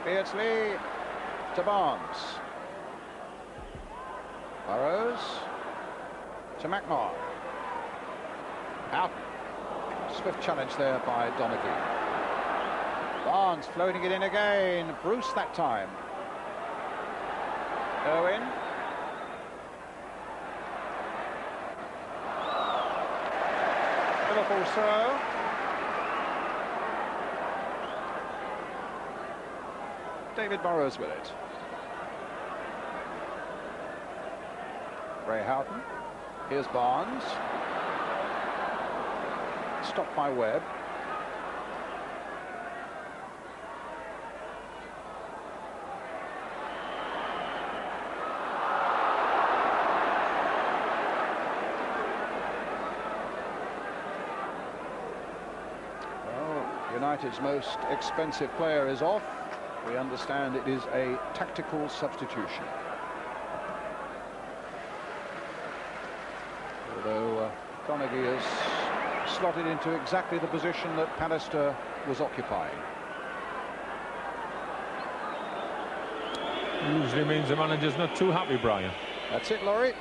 Beardsley to Barnes. Burrows to McMahon. Out. Swift challenge there by Donaghy. Barnes floating it in again. Bruce that time. Irwin. Liverpool throw. David Burrows with it. Houghton. Here's Barnes. Stopped by Webb. United's most expensive player is off. We understand it is a tactical substitution. Although Donaghy has slotted into exactly the position that Pallister was occupying. Usually means the manager's not too happy, Brian. That's it, Laurie.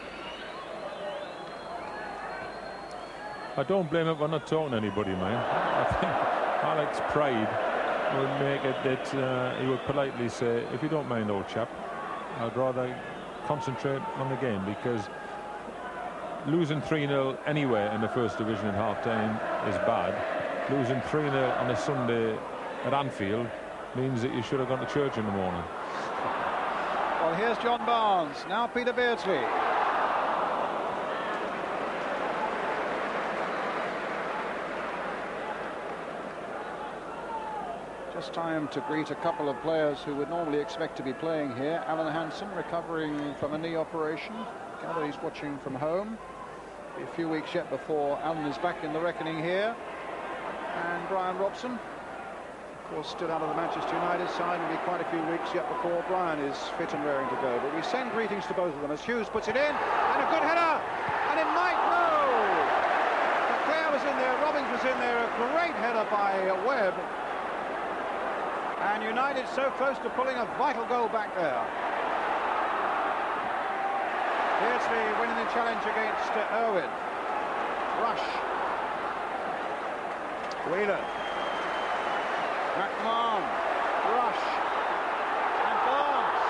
I don't blame him for not talking to anybody, man. I think Alex's pride would make it that he would politely say, if you don't mind, old chap, I'd rather concentrate on the game, because losing 3-0 anywhere in the first division at half-time is bad. Losing 3-0 on a Sunday at Anfield means that you should have gone to church in the morning. Well, here's John Barnes. Now Peter Beardsley. Just time to greet a couple of players who would normally expect to be playing here. Alan Hansen, recovering from a knee operation. Gather he's watching from home. Be a few weeks yet before Alan is back in the reckoning here. And Brian Robson, of course, still out of the Manchester United side. It'll be quite a few weeks yet before Brian is fit and raring to go. But we send greetings to both of them as Hughes puts it in. And a good header. And it might go. McClair was in there. Robbins was in there. A great header by Webb. And United so close to pulling a vital goal back there. Beardsley winning the challenge against Irwin. Rush. Whelan. McMahon. Rush. And Barnes.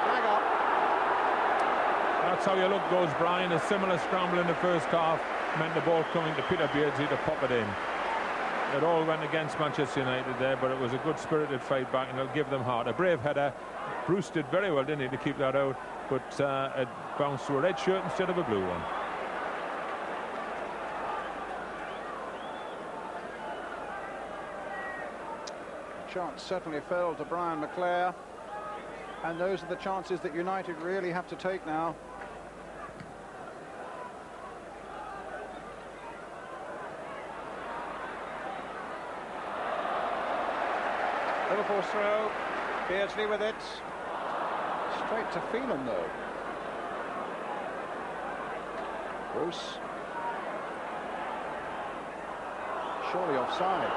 Flag up. That's how your luck goes, Brian. A similar scramble in the first half meant the ball coming to Peter Beardsley to pop it in. It all went against Manchester United there, but it was a good spirited fight back, and it'll give them heart. A brave header. Bruce did very well, didn't he, to keep that out, but it bounced to a red shirt instead of a blue one. The chance certainly fell to Brian McClair, and those are the chances that United really have to take now. Liverpool's throw, Beardsley with it, straight to Phelan though. Bruce, surely offside.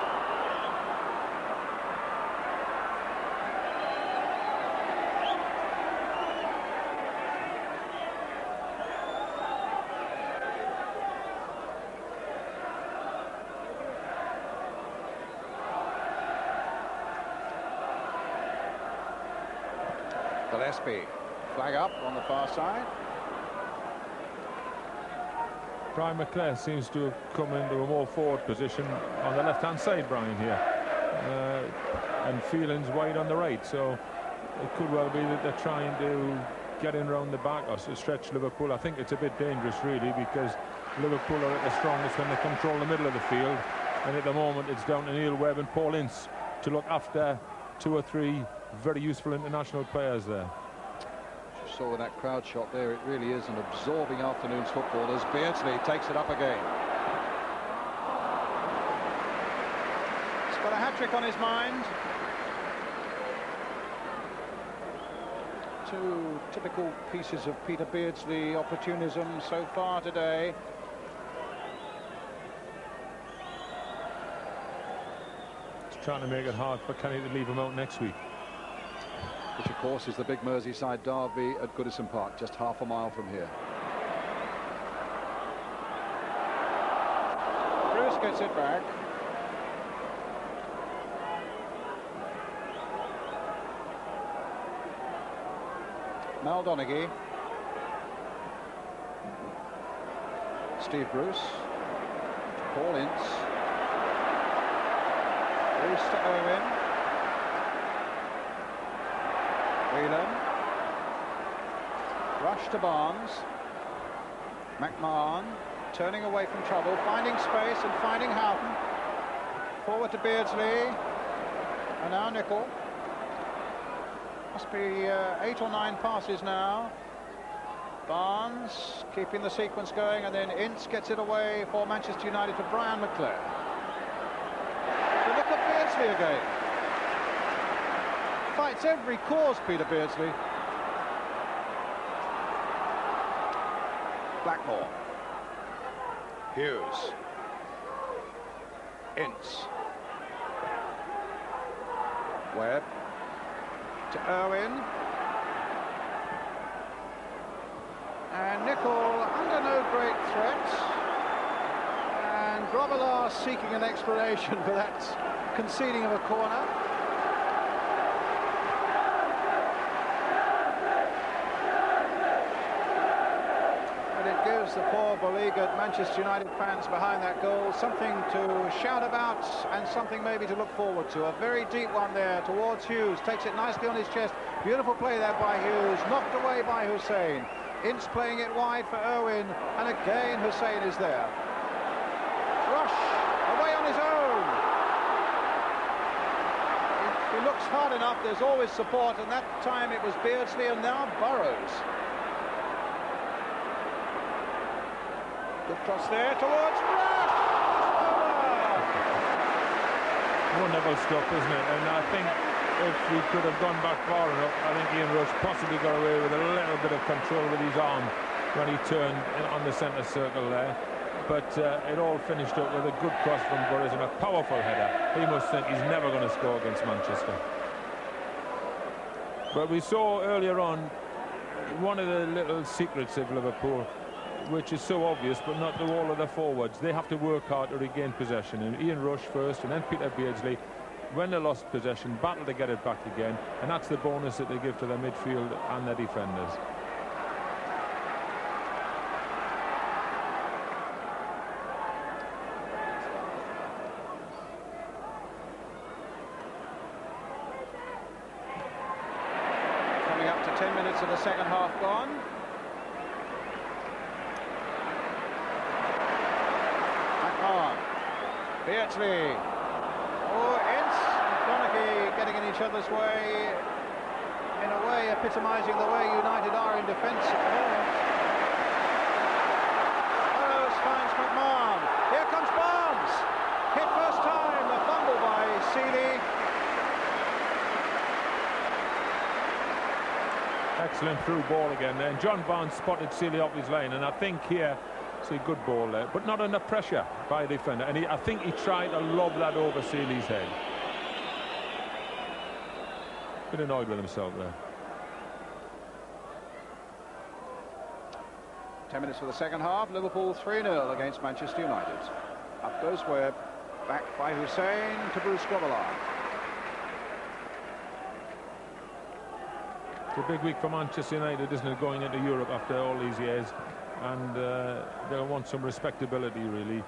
Gillespie, flag up on the far side. Brian McClair seems to have come into a more forward position on the left-hand side, Brian, here. And Phelan's wide on the right, so it could well be that they're trying to get in round the back or to stretch Liverpool. I think it's a bit dangerous, really, because Liverpool are at their strongest when they control the middle of the field. And at the moment, it's down to Neil Webb and Paul Ince to look after 2 or 3 very useful international players there. You saw that crowd shot there. It really is an absorbing afternoon's football as Beardsley takes it up again. He's got a hat-trick on his mind. 2 typical pieces of Peter Beardsley opportunism so far today. He's trying to make it hard for Kenny to leave him out next week. Which, of course, is the big Merseyside derby at Goodison Park, just half a mile from here. Bruce gets it back. Donaghy. Steve Bruce. Paul Ince. Bruce to Irwin. Whelan. Rush to Barnes. McMahon turning away from trouble, finding space and finding Houghton. Forward to Beardsley. And now Nicol. Must be 8 or 9 passes now. Barnes keeping the sequence going, and then Ince gets it away for Manchester United to Brian McClair. The look of Beardsley again. Fights every cause, Peter Beardsley. Blackmore. Hughes. Ince. Webb. To Irwin. And Nicol under no great threat. And Grobbelaar seeking an explanation for that conceding of a corner. But it gives the poor beleaguered Manchester United fans behind that goal something to shout about and something maybe to look forward to. A very deep one there towards Hughes. Takes it nicely on his chest. Beautiful play there by Hughes. Knocked away by Hysén. Ince playing it wide for Irwin, and again Hysén is there. Rush away on his own. If he looks hard enough, there's always support, and that time it was Beardsley and now Burrows. Good cross there towards Rush. Wonderful stuff, isn't it? And I think if he could have gone back far enough, I think Ian Rush possibly got away with a little bit of control with his arm when he turned on the centre circle there. But it all finished up with a good cross from Burrows and a powerful header. He must think he's never going to score against Manchester. But we saw earlier on one of the little secrets of Liverpool, which is so obvious, but not to all of the forwards. They have to work hard to regain possession. And Ian Rush first, and then Peter Beardsley, when they lost possession, battle to get it back again, and that's the bonus that they give to their midfield and their defenders. Coming up to 10 minutes of the second half gone. McMahon. Beardsley. Oh, Ince and Donaghy getting in each other's way, in a way epitomising the way United are in defence at the moment. Burrows finds McMahon. Here comes Barnes. Hit first time. A fumble by Sealey. Excellent through ball again there. And John Barnes spotted Sealey off his line, and I think here, see, good ball there, but not under pressure by the defender. And I think he tried to lob that over Sealey's head. Bit annoyed with himself there. 10 minutes for the second half. Liverpool 3-0 against Manchester United. Up goes Webb. Back by Hysén to Bruce Grobbelaar. It's a big week for Manchester United, isn't it, going into Europe after all these years? And they'll want some respectability, really,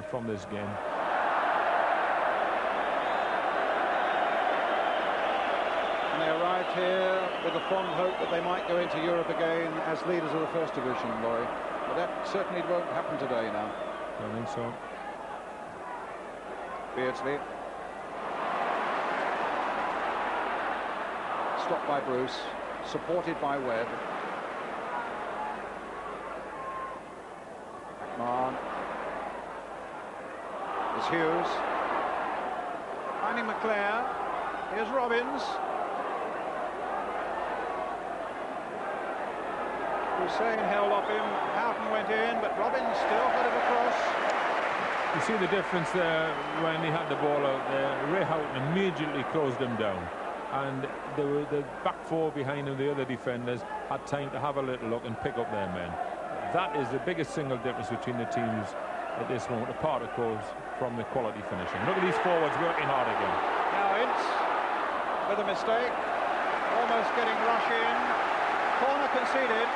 from this game. And they arrived here with a fond hope that they might go into Europe again as leaders of the First Division, Laurie. But that certainly won't happen today now. I think so. Beardsley. Stopped by Bruce, supported by Webb. McMahon. There's Hughes. Finding McClair. Here's Robbins. Hysén held off him. Houghton went in, but Robbins still got it across. You see the difference there when he had the ball out there. Ray Houghton immediately closed him down. And the back four behind him, the other defenders, had time to have a little look and pick up their men. That is the biggest single difference between the teams at this moment, apart, of course, from the quality finishing. Look at these forwards working hard again. Now Ince with a mistake, almost getting Rush in. Corner conceded.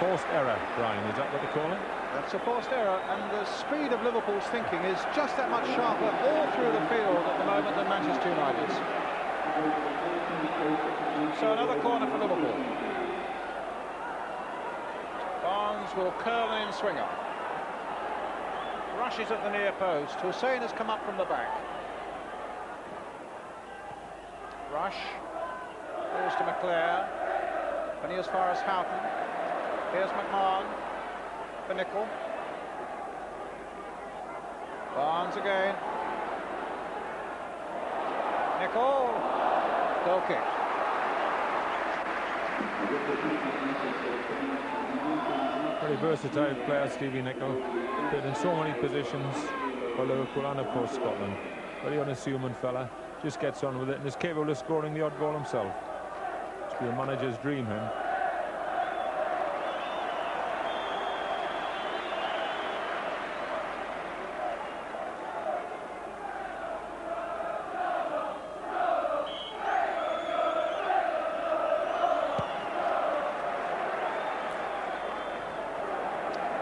Forced error, Brian, is that what they call it? That's a forced error, and the speed of Liverpool's thinking is just that much sharper all through the field at the moment than Manchester United's. So another corner for Liverpool. Barnes will curl in swinger. Rushes at the near post. Hysén has come up from the back. Rush goes to McClair, and he as far as Houghton. Here's McMahon for Nicol. Barnes again. Nicol. Goal kick. Very versatile player, Stevie Nicol. Played in so many positions for Liverpool and, of course, Scotland. Very unassuming fella. Just gets on with it and is capable of scoring the odd goal himself. Must be a manager's dream, him.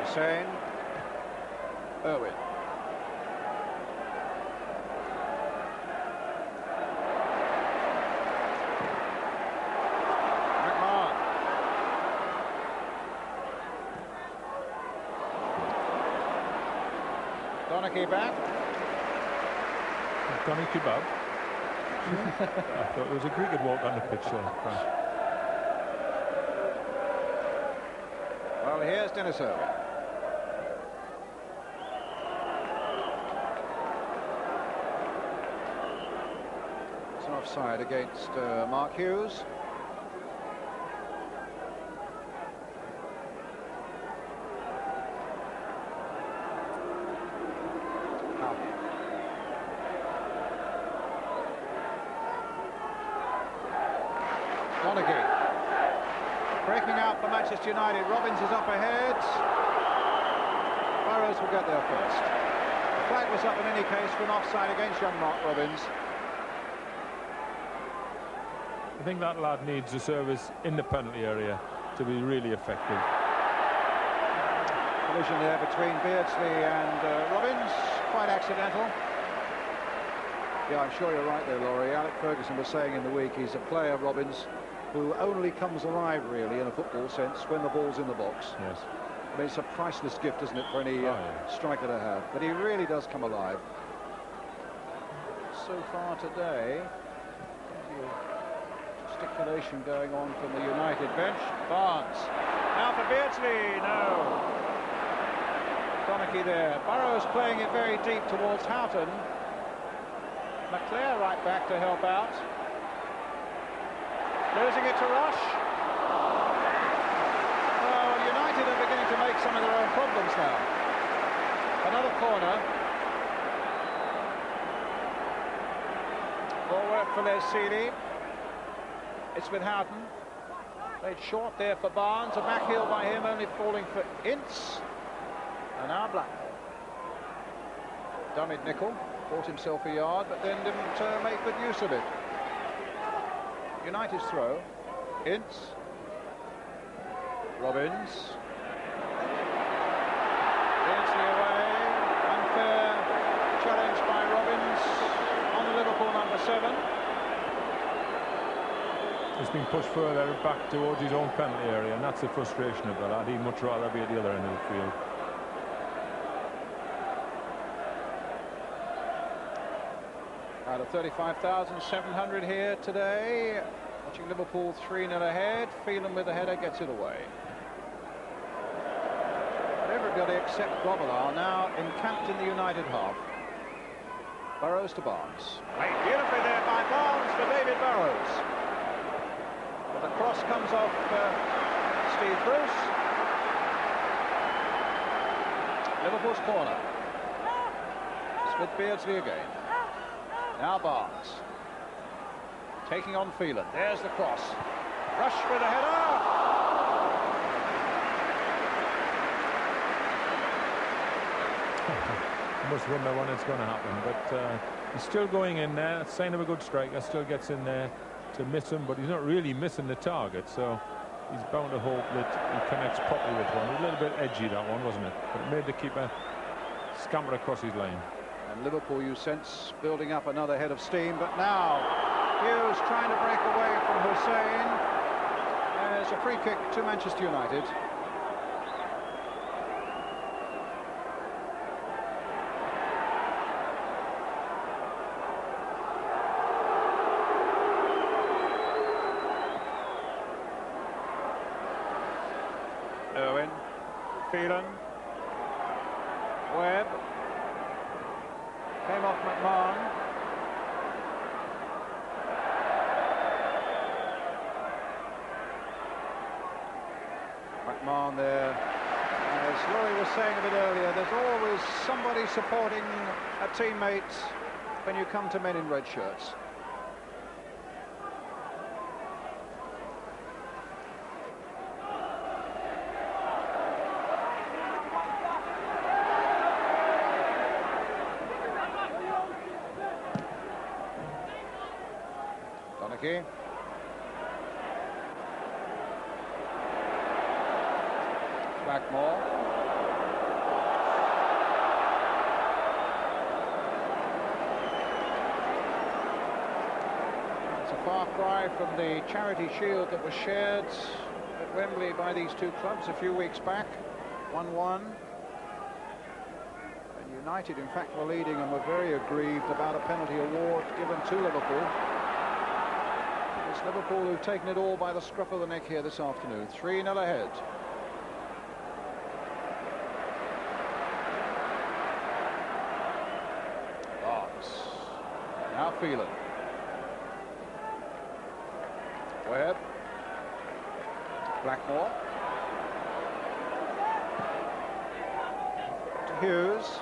Hysén. Irwin. McMahon. Donaghy back. Donaghy kebab. I thought there was a cricket walk on the pitch there. Well, here's Dennis Irwin. It's an offside against Mark Hughes. Houghton. Donaghy. Breaking out for Manchester United. Robbins is up ahead. Burrows will get there first. The flag was up in any case for an offside against young Mark Robbins. I think that lad needs a service in the penalty area to be really effective. Collision there between Beardsley and Robbins. Quite accidental. Yeah, I'm sure you're right there, Laurie. Alec Ferguson was saying in the week he's a player, Robbins, who only comes alive, really, in a football sense, when the ball's in the box. Yes. I mean, it's a priceless gift, isn't it, for any striker to have. But he really does come alive. So far today, gesticulation going on from the United bench. Barnes. Now for Beardsley. No. Donaghy there. Burrows playing it very deep towards Houghton. McClair right back to help out. Losing it to Rush. Oh, United are beginning to make some of their own problems now. Another corner. Ball work for Les Sealey. It's with Houghton. Played short there for Barnes. A back heel by him, only falling for Ince. And now Blackmore. Dummied Nicol. Bought himself a yard, but then didn't make good use of it. United's throw. Ince. Robbins. Beardsley away. Unfair challenge by Robbins on the Liverpool number 7. He's been pushed further back towards his own penalty area, and that's the frustration of the lad. He'd much rather be at the other end of the field. Out of 35,700 here today, watching Liverpool 3-0 ahead. Phelan with the header gets it away. But everybody except Grobbelaar now encamped in the United half. Burrows to Barnes. Played beautifully there by Barnes for David Burrows. But the cross comes off Steve Bruce. Liverpool's corner. Smith Beardsley again. Now Barnes. Taking on Phelan. There's the cross. Rush with a header. I must wonder when it's going to happen, but he's still going in there. Sign of a good striker. Still gets in there to miss him, but he's not really missing the target, so he's bound to hope that he connects properly with one. A little bit edgy, that one, wasn't it? But it made the keeper scamper across his line. And Liverpool, you sense, building up another head of steam, but now Hughes trying to break away from Hysén. There's a free kick to Manchester United. Irwin, Phelan, Webb. Came off McMahon. McMahon there. As Laurie was saying a bit earlier, there's always somebody supporting a teammate when you come to men in red shirts. Donaghy. Blackmore. It's a far cry from the charity shield that was shared at Wembley by these two clubs a few weeks back. 1-1. And United, in fact, were leading and were very aggrieved about a penalty award given to Liverpool. It's Liverpool who've taken it all by the scruff of the neck here this afternoon. 3-0 ahead. Now Phelan. Webb. Blackmore. To Hughes.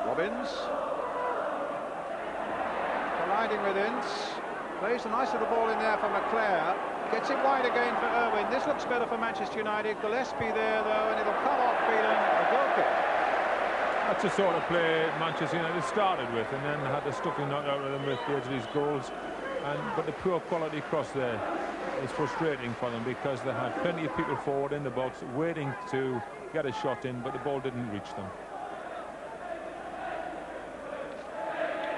Robbins. Colliding with Ince. Plays a nice little ball in there for McClair. Gets it wide again for Irwin. This looks better for Manchester United. Gillespie there though, and it'll come off Phelan. A goal kick. That's the sort of play Manchester United started with, and then had the stuffing knocked out of them with Beardsley's goals. But the poor quality cross there is frustrating for them, because they had plenty of people forward in the box waiting to get a shot in, but the ball didn't reach them.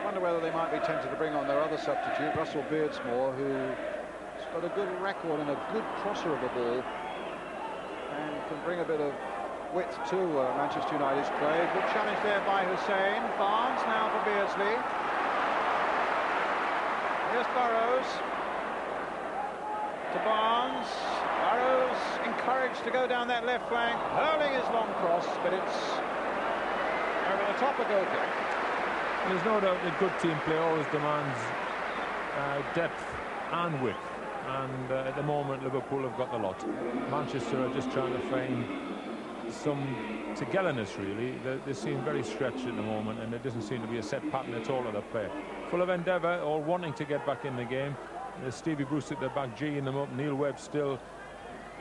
I wonder whether they might be tempted to bring on their other substitute, Russell Beardsmore, who's got a good record and a good crosser of the ball, and can bring a bit of width to Manchester United's play. Good challenge there by Hysén. Barnes now for Beardsley. Here's Burrows. To Barnes. Burrows encouraged to go down that left flank, hurling his long cross, but it's over the top of goal kick. There's no doubt that good team play always demands depth and width, and at the moment Liverpool have got the lot. Manchester are just trying to find some togetherness, really. They seem very stretched at the moment, and there doesn't seem to be a set pattern at all of the play. Full of endeavour, all wanting to get back in the game. There's Stevie Bruce at the back, G'ing them up. Neil Webb still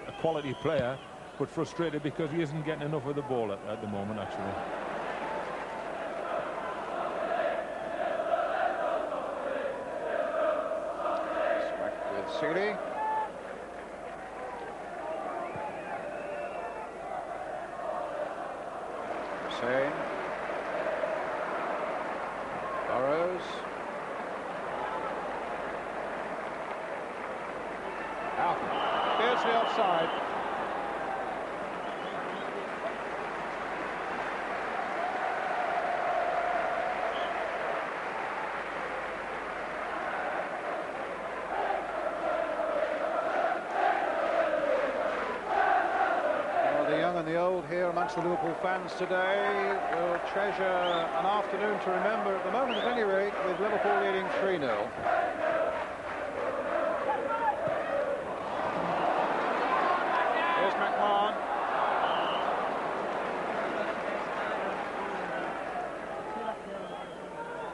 a quality player, but frustrated because he isn't getting enough of the ball at the moment, actually. Back with Sealey. Hysén. Burrows. Houghton. Beardsley offside. The old here amongst the Liverpool fans today will treasure an afternoon to remember, at the moment at any rate, with Liverpool leading 3-0. Here's McMahon.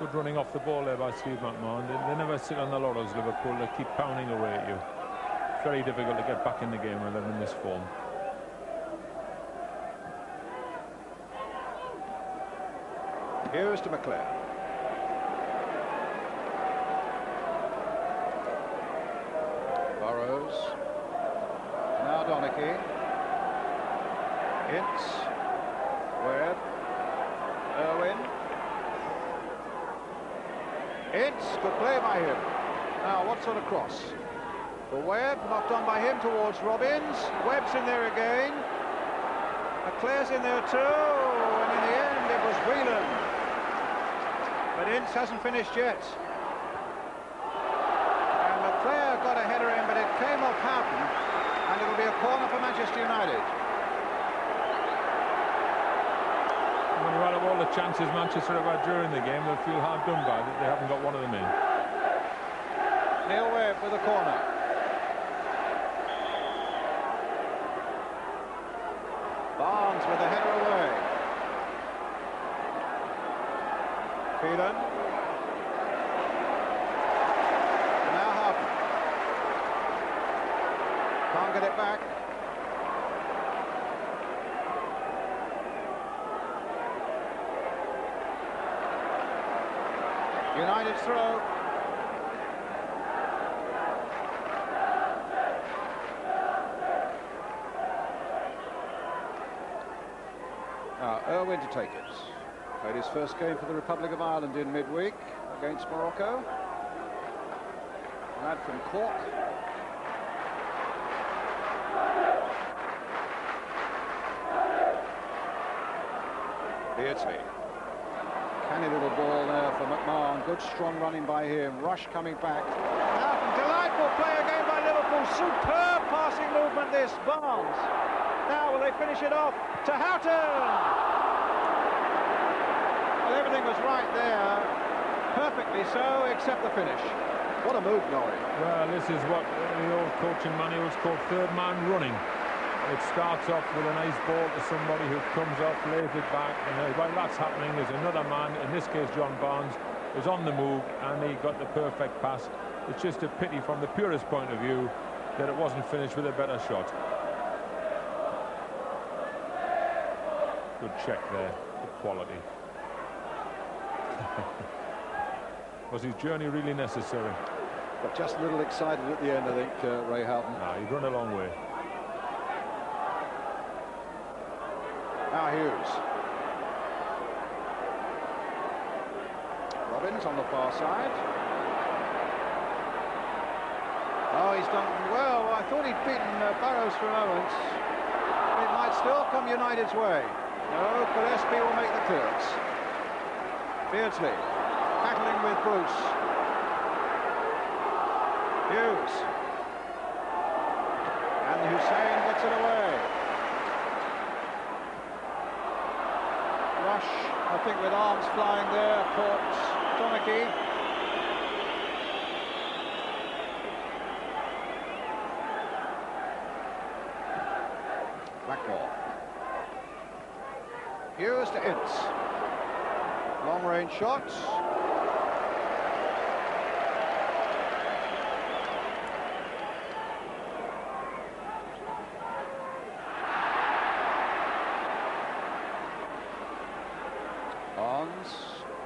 Good running off the ball there by Steve McMahon. They never sit on the laurels, Liverpool. They keep pounding away at you. Very difficult to get back in the game with them in this form. Hughes to McClair. Burrows. Now Donaghy. Ince. Webb. Irwin. Ince, good play by him. Now what sort of cross? For Webb, knocked on by him towards Robbins. Webb's in there again. McClair's in there too, and in the end it was Whelan. But Ince hasn't finished yet. And McClair got a header in, but it came off Houghton, and it'll be a corner for Manchester United. When you add up all the chances Manchester have had during the game, they'll feel hard done by that they haven't got one of them in. Neil Webb with a corner. Barnes with the header away. Phelan. Now Houghton. Can't get it back. United's throw. Now Irwin to take it. Played his first game for the Republic of Ireland in midweek against Morocco. Lad from Cork. Beardsley. Canny little ball there for McMahon. Good strong running by him. Rush coming back. Houghton, delightful play again by Liverpool. Superb passing movement this. Barnes. Now will they finish it off to Houghton? Well, everything was right there. Perfectly so, except the finish. What a move, Norrie. Well, this is what the old coaching manuals called third man running. It starts off with a nice ball to somebody who comes off, lays it back, and while that's happening, there's another man, in this case John Barnes, is on the move, and he got the perfect pass. It's just a pity from the purest point of view that it wasn't finished with a better shot. Good check there, good quality. Was his journey really necessary? But just a little excited at the end, I think, Ray Houghton. No, he'd run a long way. Now Hughes. Robbins on the far side. Oh, he's done well. I thought he'd beaten Burrows for a moment. It might still come United's way. No, Gillespie will make the clearance. Beardsley battling with Bruce. Hughes. And Hysén gets it away. Rush, I think, with arms flying there, caught Donaghy. Blackmore. Hughes to Ince. Long-range shots.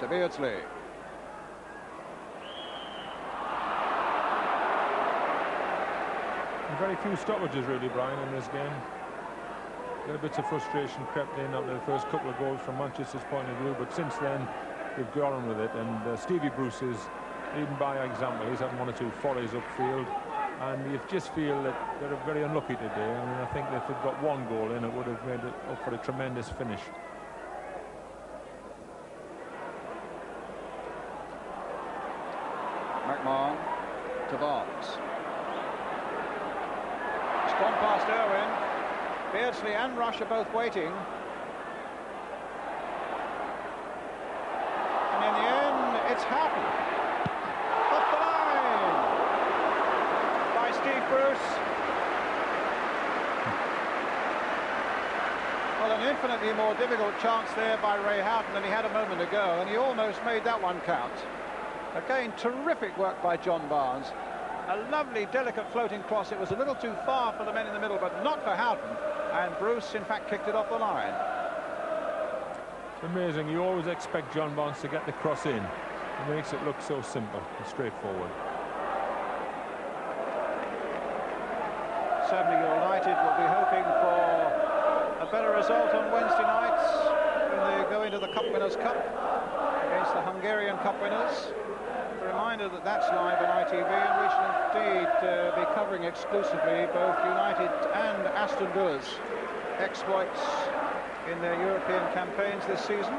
To Beardsley. Very few stoppages really, Brian, in this game. Little bits of frustration crept in after the first couple of goals from Manchester's point of view, but since then they've gone on with it, and Stevie Bruce is leading by example. He's having one or two follies upfield, and you just feel that they're very unlucky today. I mean, I think if they'd got one goal in, it would have made it up for a tremendous finish. McMahon to Barnes. It's gone past Irwin. Beardsley and Rush are both waiting. And in the end, it's Houghton. Off the line by Steve Bruce. Well, an infinitely more difficult chance there by Ray Houghton than he had a moment ago, and he almost made that one count. Again, terrific work by John Barnes. A lovely, delicate floating cross. It was a little too far for the men in the middle, but not for Houghton. And Bruce, in fact, kicked it off the line. It's amazing. You always expect John Barnes to get the cross in. It makes it look so simple and straightforward. Certainly United will be hoping for a better result on Wednesday nights when they go into the Cup Winners' Cup against the Hungarian Cup winners. A reminder that that's live on ITV, and we shall indeed be covering exclusively both United and Aston Villa's exploits in their European campaigns this season.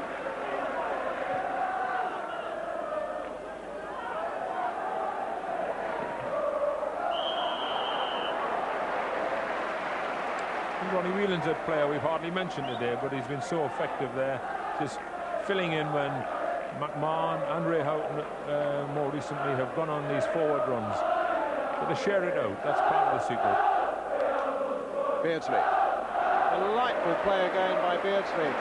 Ronnie Whelan's a player we've hardly mentioned today, but he's been so effective there, just filling in when McMahon and Ray Houghton more recently have gone on these forward runs. But to share it out, that's part of the secret. Beardsley. Delightful play again by Beardsley.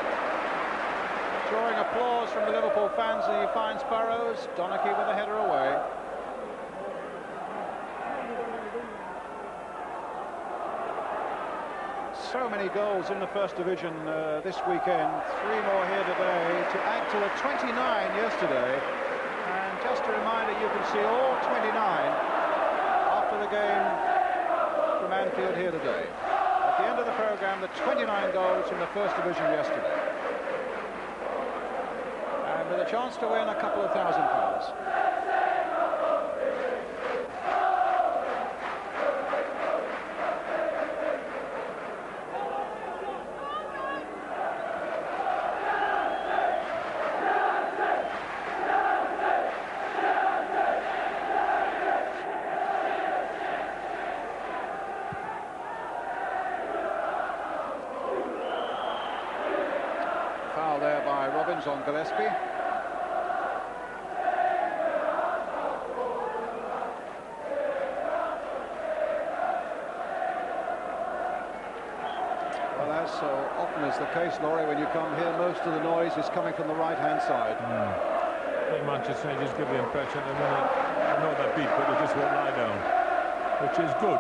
Drawing applause from the Liverpool fans, and he finds Burrows. Donaghy with a header away. So many goals in the First Division this weekend. 3 more here today to add to the 29 yesterday. And just a reminder, you can see all 29 after the game from Anfield here today. At the end of the programme, the 29 goals in the First Division yesterday. And with a chance to win a couple of £1,000. There by Robbins on Gillespie. Well, as so often is the case, Laurie, when you come here, most of the noise is coming from the right-hand side. I think Manchester United just give the impression that I know they're beat, but they just won't lie down, which is good.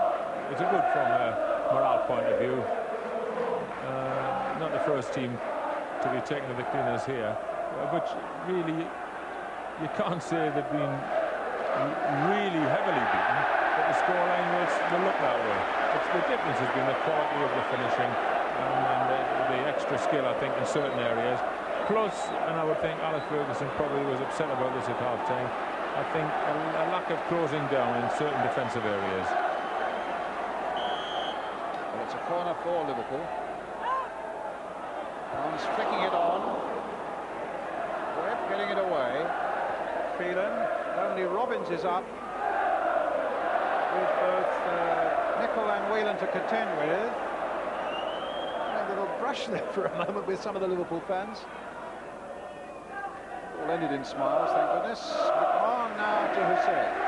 It's good from a morale point of view. Not the first team to be taking the cleaners here, but really you can't say they've been really heavily beaten, but the scoreline will look that way. The difference has been the quality of the finishing and the extra skill, I think, in certain areas. Plus, and I would think Alex Ferguson probably was upset about this at half-time, I think a lack of closing down in certain defensive areas. Well, it's a corner for Liverpool. Barnes flicking it on. Webb getting it away. Phelan. Only Robbins is up with both Nicol and Whelan to contend with. A little brush there for a moment with some of the Liverpool fans. All ended in smiles, thank goodness. McMahon now to Hysén.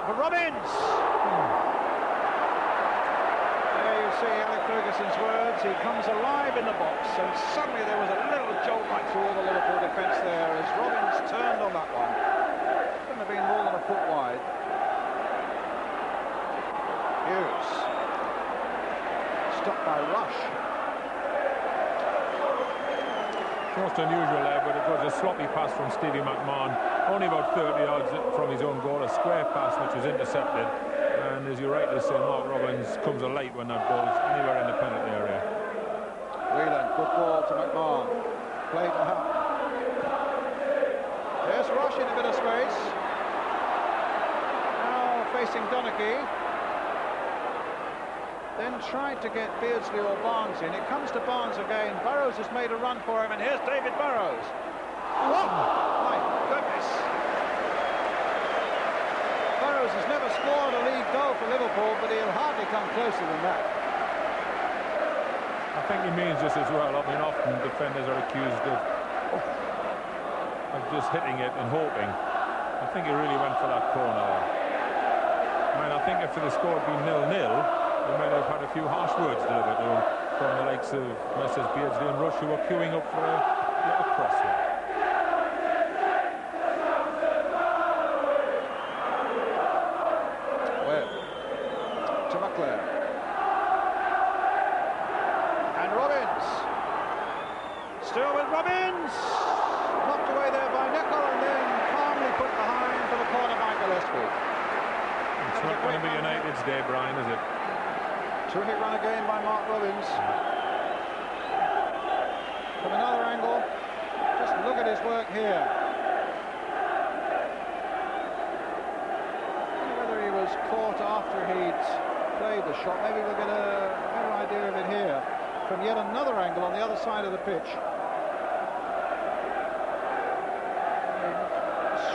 Robbins! There you see Alex Ferguson's words. He comes alive in the box, and suddenly there was a little jolt right through all the Liverpool defence there as Robbins turned on that one. Couldn't have been more than a foot wide. Hughes. Stopped by Rush. Most unusual there, but it was a sloppy pass from Stevie McMahon, only about 30 yards from his own goal, a square pass which was intercepted, and as you rightly say, Mark Robbins comes alight when that ball's anywhere in the penalty area. Whelan, good ball to McMahon, play to Houghton. There's Rush in a bit of space, now facing Donaghy. Then tried to get Beardsley or Barnes in. It comes to Barnes again. Burrows has made a run for him, and here's David Burrows. Oh, my goodness. Burrows has never scored a league goal for Liverpool, but he'll hardly come closer than that. I think he means just as well. I mean, often defenders are accused of just hitting it and hoping. I think he really went for that corner there. I mean, I think if the score had been 0-0, they might have had a few harsh words delivered to him from the likes of Messrs. Beardsley and Rush, who were queuing up for a little cross one. Webb to McClair. And Robbins. Still with Robbins. Knocked away there by Nicol and then calmly put behind for the corner by Gillespie. It's not going to be United's day, Brian, is it? Terrific run again by Mark Robbins. From another angle, just look at his work here. Whether he was caught after he'd played the shot, maybe we'll get a better idea of it here from yet another angle on the other side of the pitch.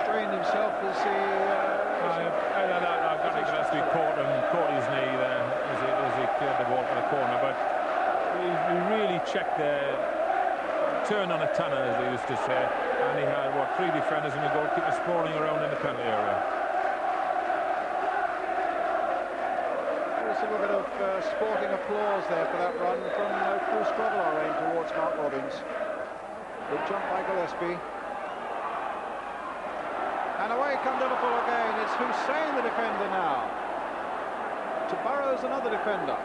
Strained himself as he... Gillespie caught his knee there as he cleared the ball for the corner, but he really checked the turn on a tanner, as they used to say, and he had, what, 3 defenders and the goalkeeper sprawling around in the penalty area. There's a little bit of sporting applause there for that run from Grobbelaar aimed towards Mark Robins. Good jump by Gillespie. And away come Liverpool again. It's Hysén, the defender now. To Burrows, another defender.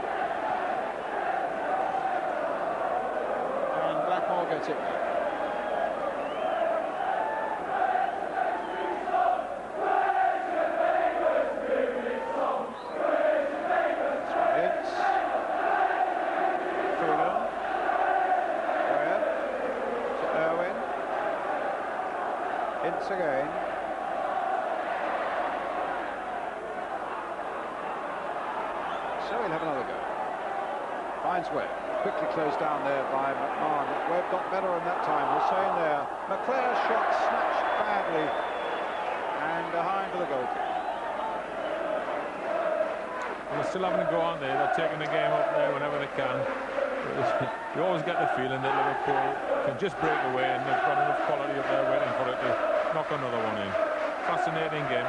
And Blackmore gets it. Ince. Phelan. Webb. To Irwin. Ince again. So he'll have another go. Finds Webb. Quickly closed down there by McMahon. Webb got better in that time. Hysén there. McClair's shot snatched badly and behind for the goalkeeper. They're still having to go on there. They're taking the game up there whenever they can. You always get the feeling that Liverpool can just break away, and they've got enough quality up there waiting for it to knock another one in. Fascinating game.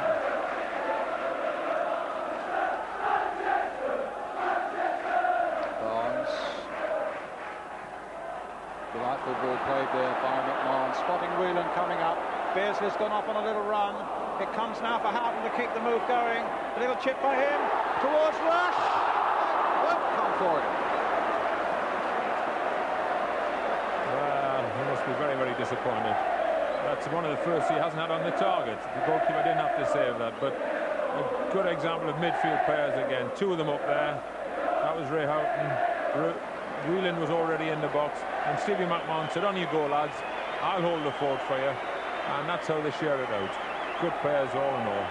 Delightful ball played there by McMahon, spotting Whelan coming up. Beardsley's gone off on a little run. It comes now for Houghton to keep the move going. A little chip by him towards Rush. Won't come for him. Well, he must be very, very disappointed. That's one of the first he hasn't had on the target. The goalkeeper didn't have to save that, but a good example of midfield players again. 2 of them up there. That was Ray Houghton. Whelan was already in the box, and Stevie McMahon said, "On you go, lads, I'll hold the fort for you," and that's how they share it out. Good players all in all.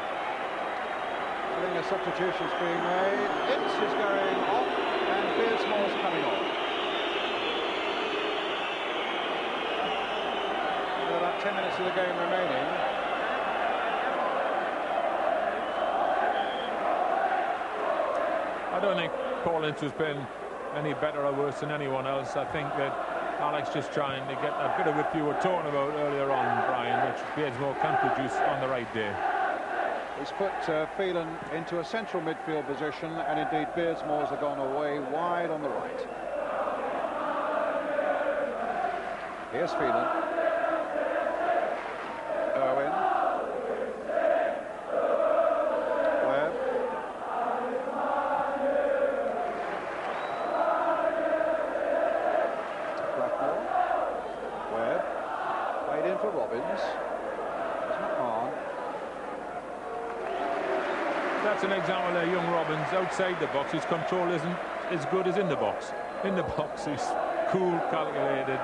I think a substitution's being made. Ince is going off, and Beardsmore's coming on. With about 10 minutes of the game remaining. I don't think Paul Ince has been any better or worse than anyone else. I think that Alex just trying to get that bit of whip you were talking about earlier on, Brian, which Beardsmore can produce on the right day. He's put Phelan into a central midfield position, and indeed Beardsmore's have gone away wide on the right. Here's Phelan. Irwin. Webb. Blackmore. Webb. Played in for Robins. There's McMahon. That's an example there, young Robins outside the box. His control isn't as good as in the box. In the box, he's cool, calculated,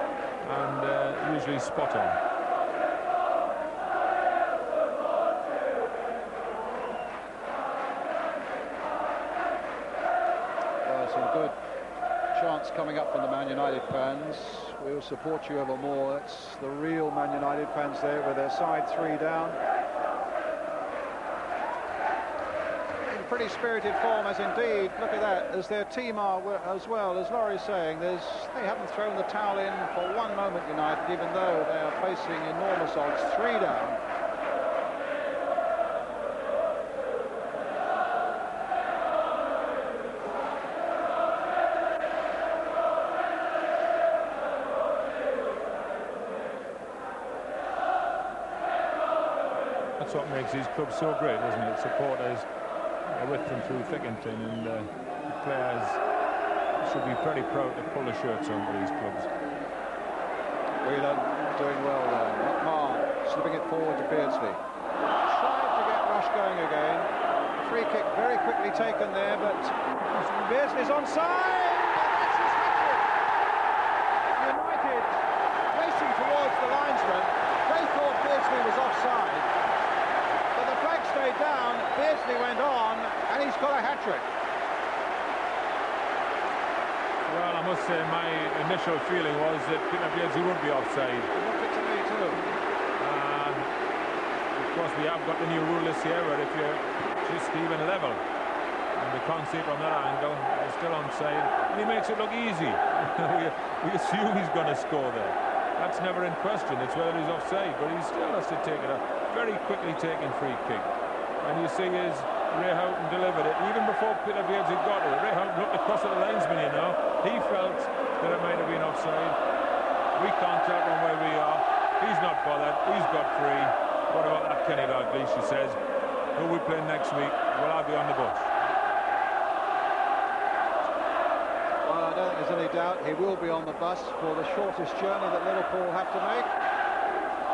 and usually spot on. Well, some good chants coming up from the Man United fans. We will support you ever more. That's the real Man United fans there with their side 3 down. Pretty spirited form, as indeed, look at that, as their team are as well, as Laurie's saying, they haven't thrown the towel in for one moment, United, even though they are facing enormous odds. 3 down. That's what makes these clubs so great, isn't it? Supporters with them through thick and thin, and players should be very proud to pull the shirts on for these clubs. Whelan doing well there. McMahon slipping it forward to Beardsley. Tried to get Rush going again. Free kick very quickly taken there, but Beardsley's onside. United Beardsley went on, and he's got a hat-trick. Well, I must say my initial feeling was that Peter Beardsley would be offside. It looked it to me too. Of course, we have got the new rule this year where if you're just even level, and we can't see it from that angle, he's still onside, and he makes it look easy. we assume he's going to score there. That's never in question. It's whether he's offside, but he still has to take it a very quickly taken free kick. And you see his Ray Houghton delivered it even before Peter Beardsley got it. Ray Houghton looked across at the linesman, you know. He felt that it might have been offside. We can't tell from where we are. He's not bothered. He's got free. What about that Kenny Dalglish? He says, who we play next week? Well, I'll be on the bus. Well, I don't think there's any doubt he will be on the bus for the shortest journey that Liverpool have to make.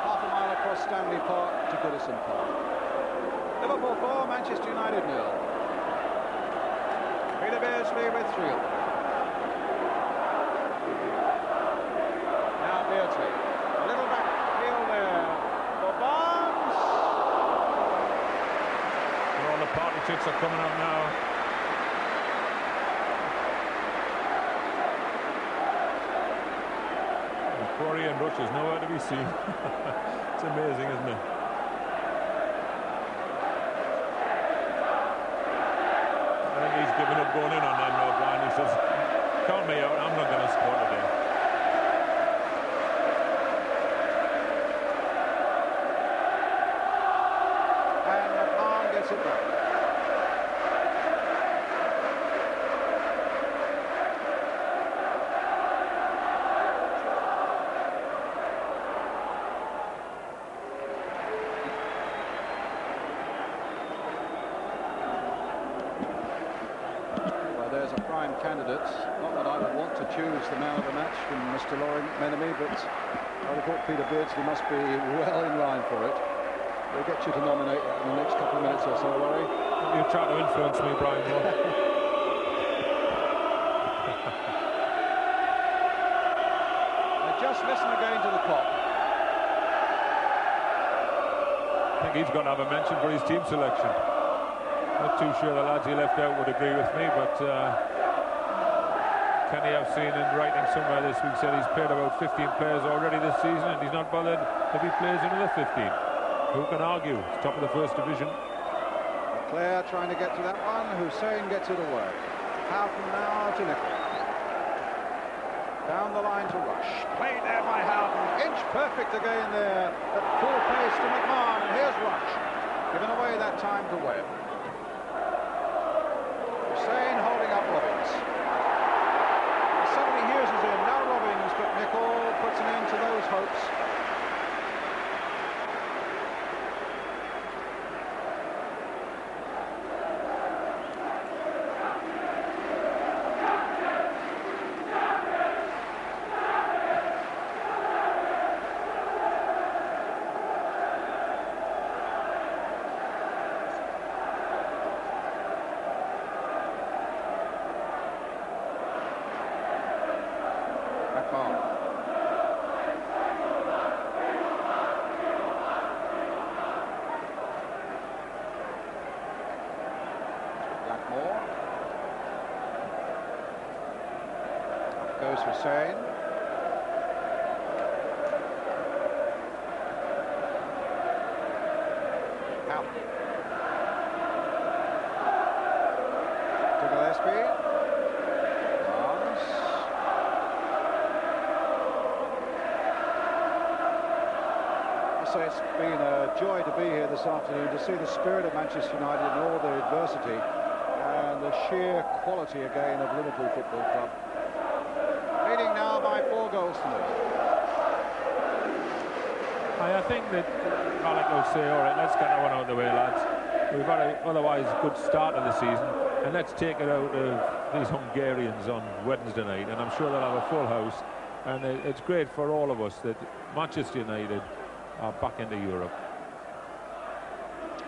Half a mile across Stanley Park to Goodison Park. Liverpool 4, Manchester United 0. Peter Beardsley with 3 of them. Now Beardsley. A little back field there for Barnes. All the party chicks are coming out now. And poor Ian Rush is nowhere to be seen. It's amazing, isn't it? He's given up going in on them now, Brian. He says, count me out, I'm not going to score today. And McMahon gets it back. Candidates. Not that I would want to choose the man of the match from Mr. Laurie McMenemy, but I would have thought Peter Beardsley must be well in line for it. We'll get you to nominate in the next couple of minutes or so, Laurie. You're trying to influence me, Brian. Just listen again to the clock. I think he's got to have a mention for his team selection. Not too sure the lads he left out would agree with me, but Kenny, I've seen in writing somewhere this week, said he's played about 15 players already this season, and he's not bothered if he plays another 15. Who can argue? It's top of the first division. McClair trying to get to that one. Hysén gets it away. Houghton now to Nicol. Down the line to Rush. Played there by Houghton. Ince perfect again there. At full pace to McMahon. And here's Rush. Given away that time to Webb. Hysén holding up Robbins. Suddenly Hughes is in. Now Robbins, but Nicol puts an end to those hopes. Blackmore. Up goes Hysén. Houghton. To Gillespie. Barnes. I say it's been a joy to be here this afternoon, to see the spirit of Manchester United and all the adversity and the sheer quality again of Liverpool Football Club. Leading now by 4 goals to 0. I think that Alec will say, all right, let's get that one out of the way, lads. We've had an otherwise good start of the season, and let's take it out of these Hungarians on Wednesday night, and I'm sure they'll have a full house, and it's great for all of us that Manchester United are back into Europe.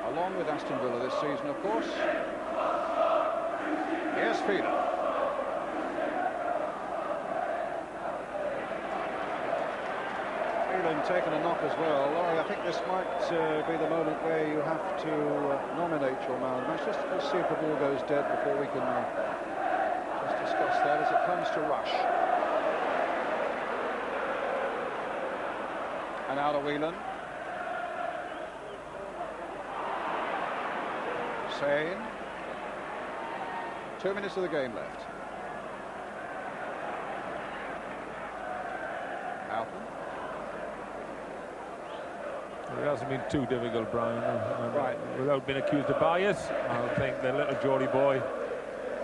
Along with Aston Villa this season, of course. Here's Phelan. Phelan taken a knock as well. Laurie, I think this might be the moment where you have to nominate your man of the match. Just to see if the ball goes dead before we can just discuss that as it comes to rush. And out of Whelan. Hysén. 2 minutes of the game left. Houghton. It hasn't been too difficult, Brian. Right. Without being accused of bias, I think the little Geordie boy,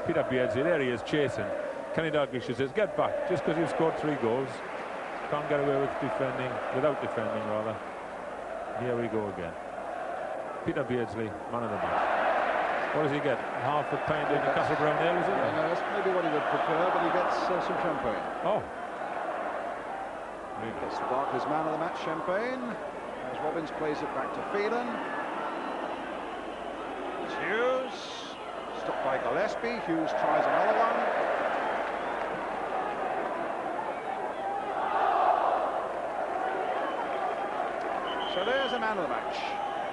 Peter Beardsley, there he is, chasing. Kenny Dalglish says, get back, just because you've scored 3 goals. Can't get away with defending, without defending, rather. Here we go again. Peter Beardsley, man of the match. What does he get? Half a pint in the Castle Brown Ale, is it? No, that's maybe what he would prefer, but he gets some champagne. Oh. He gets the Barclays man of the match champagne. As Robbins plays it back to Phelan. It's Hughes. Stopped by Gillespie. Hughes tries another one. So there's a man of the match.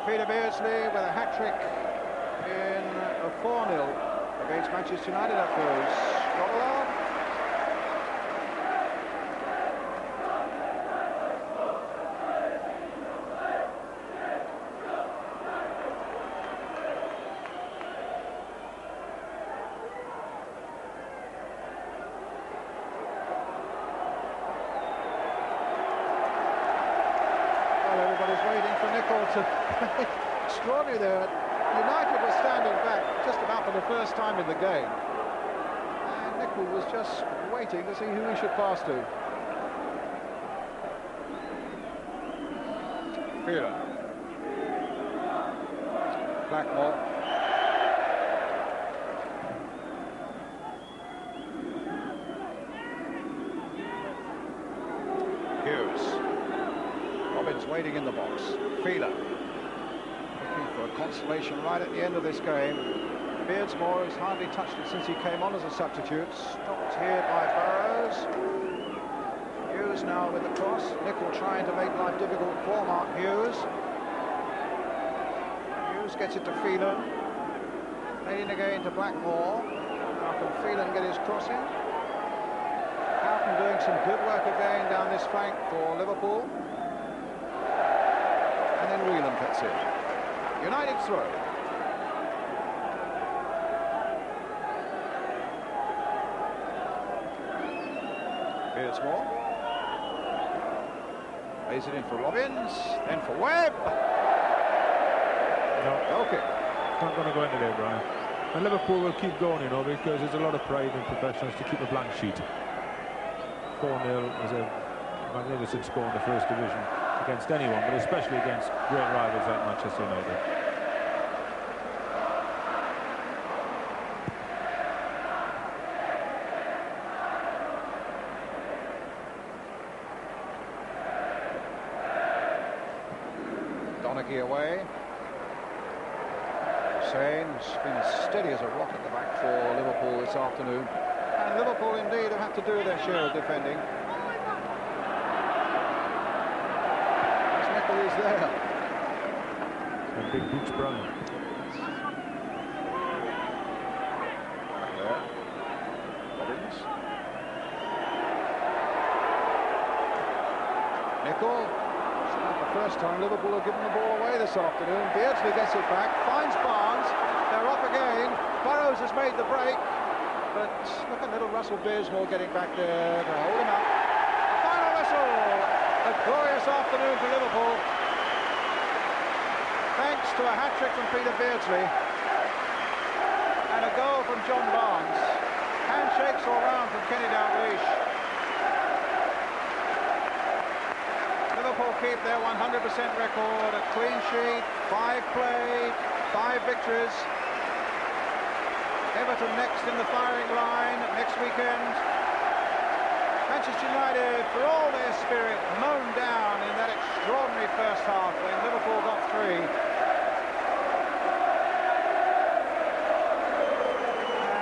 Peter Beardsley with a hat-trick in a 4-0 against Manchester United. That goes Grobbelaar. Well, everybody's waiting for Nicol to play. Extraordinary there. United was standing back just about for the first time in the game. And Nicol was just waiting to see who he should pass to. Phelan. Blackmore. Hughes. Robbins waiting in the box. Phelan. For a consolation right at the end of this game. Beardsmore has hardly touched it since he came on as a substitute. Stopped here by Burrows. Hughes now with the cross. Nicol trying to make life difficult for Mark Hughes. Hughes gets it to Phelan. Playing again to Blackmore. How can Phelan get his cross in? Houghton doing some good work again down this flank for Liverpool. And then Whelan cuts in. United throw. Beardsmore. Lays it in for Robbins, then for Webb. No. Okay. It's not going to go into there, Brian. And Liverpool will keep going, you know, because there's a lot of pride in professionals to keep a blank sheet. 4-0 is a magnificent score in the First Division against anyone, but especially against great rivals like Manchester United. Donaghy away. Hysén's been as steady as a rock at the back for Liverpool this afternoon. And Liverpool indeed have had to do their share of defending. As Nicol is there. And big boots, Brian. There. Robbins. Nicol. First time Liverpool have given the ball away this afternoon. Beardsley gets it back, finds Barnes, they're up again. Burrows has made the break, but look at little Russell Beardsmore getting back there to hold him up. Final whistle! A glorious afternoon for Liverpool. Thanks to a hat-trick from Peter Beardsley and a goal from John Barnes. Handshakes all round from Kenny Dalglish. Liverpool keep their 100% record, a clean sheet, 5 played, 5 victories. Everton next in the firing line next weekend. Manchester United, for all their spirit, mown down in that extraordinary first half when Liverpool got 3.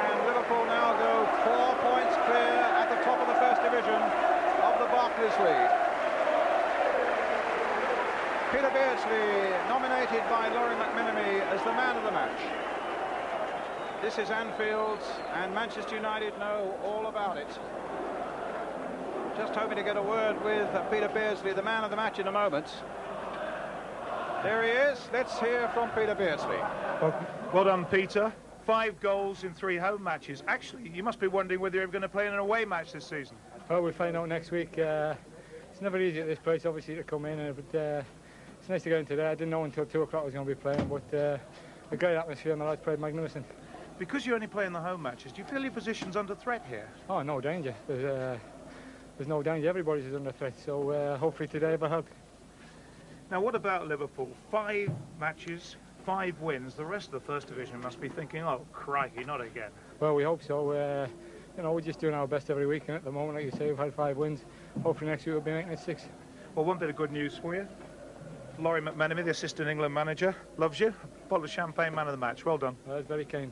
And Liverpool now go 4 points clear at the top of the First Division of the Barclays League. man of the match. This is Anfield, and Manchester United know all about it. Just hoping to get a word with Peter Beardsley, the man of the match, in a moment. There he is. Let's hear from Peter Beardsley. Well done, Peter. 5 goals in 3 home matches. Actually, you must be wondering whether you're ever going to play in an away match this season. Oh, we'll find out next week. It's never easy at this place, obviously, to come in, but it's nice to get in today. I didn't know until 2 o'clock I was going to be playing, but a great atmosphere and the lads played magnificent. Because you only play in the home matches, do you feel your position's under threat here? Oh, no danger. There's no danger. Everybody's under threat, so hopefully today will help. Now, what about Liverpool? 5 matches, 5 wins. The rest of the First Division must be thinking, oh, crikey, not again. Well, we hope so. You know, we're just doing our best every week, and at the moment, like you say, we've had 5 wins. Hopefully next week we'll be making it 6. Well, one bit of good news for you. Laurie McMahon, the assistant England manager, loves you. Bottle of champagne, man of the match. Well done. Well, that's very kind.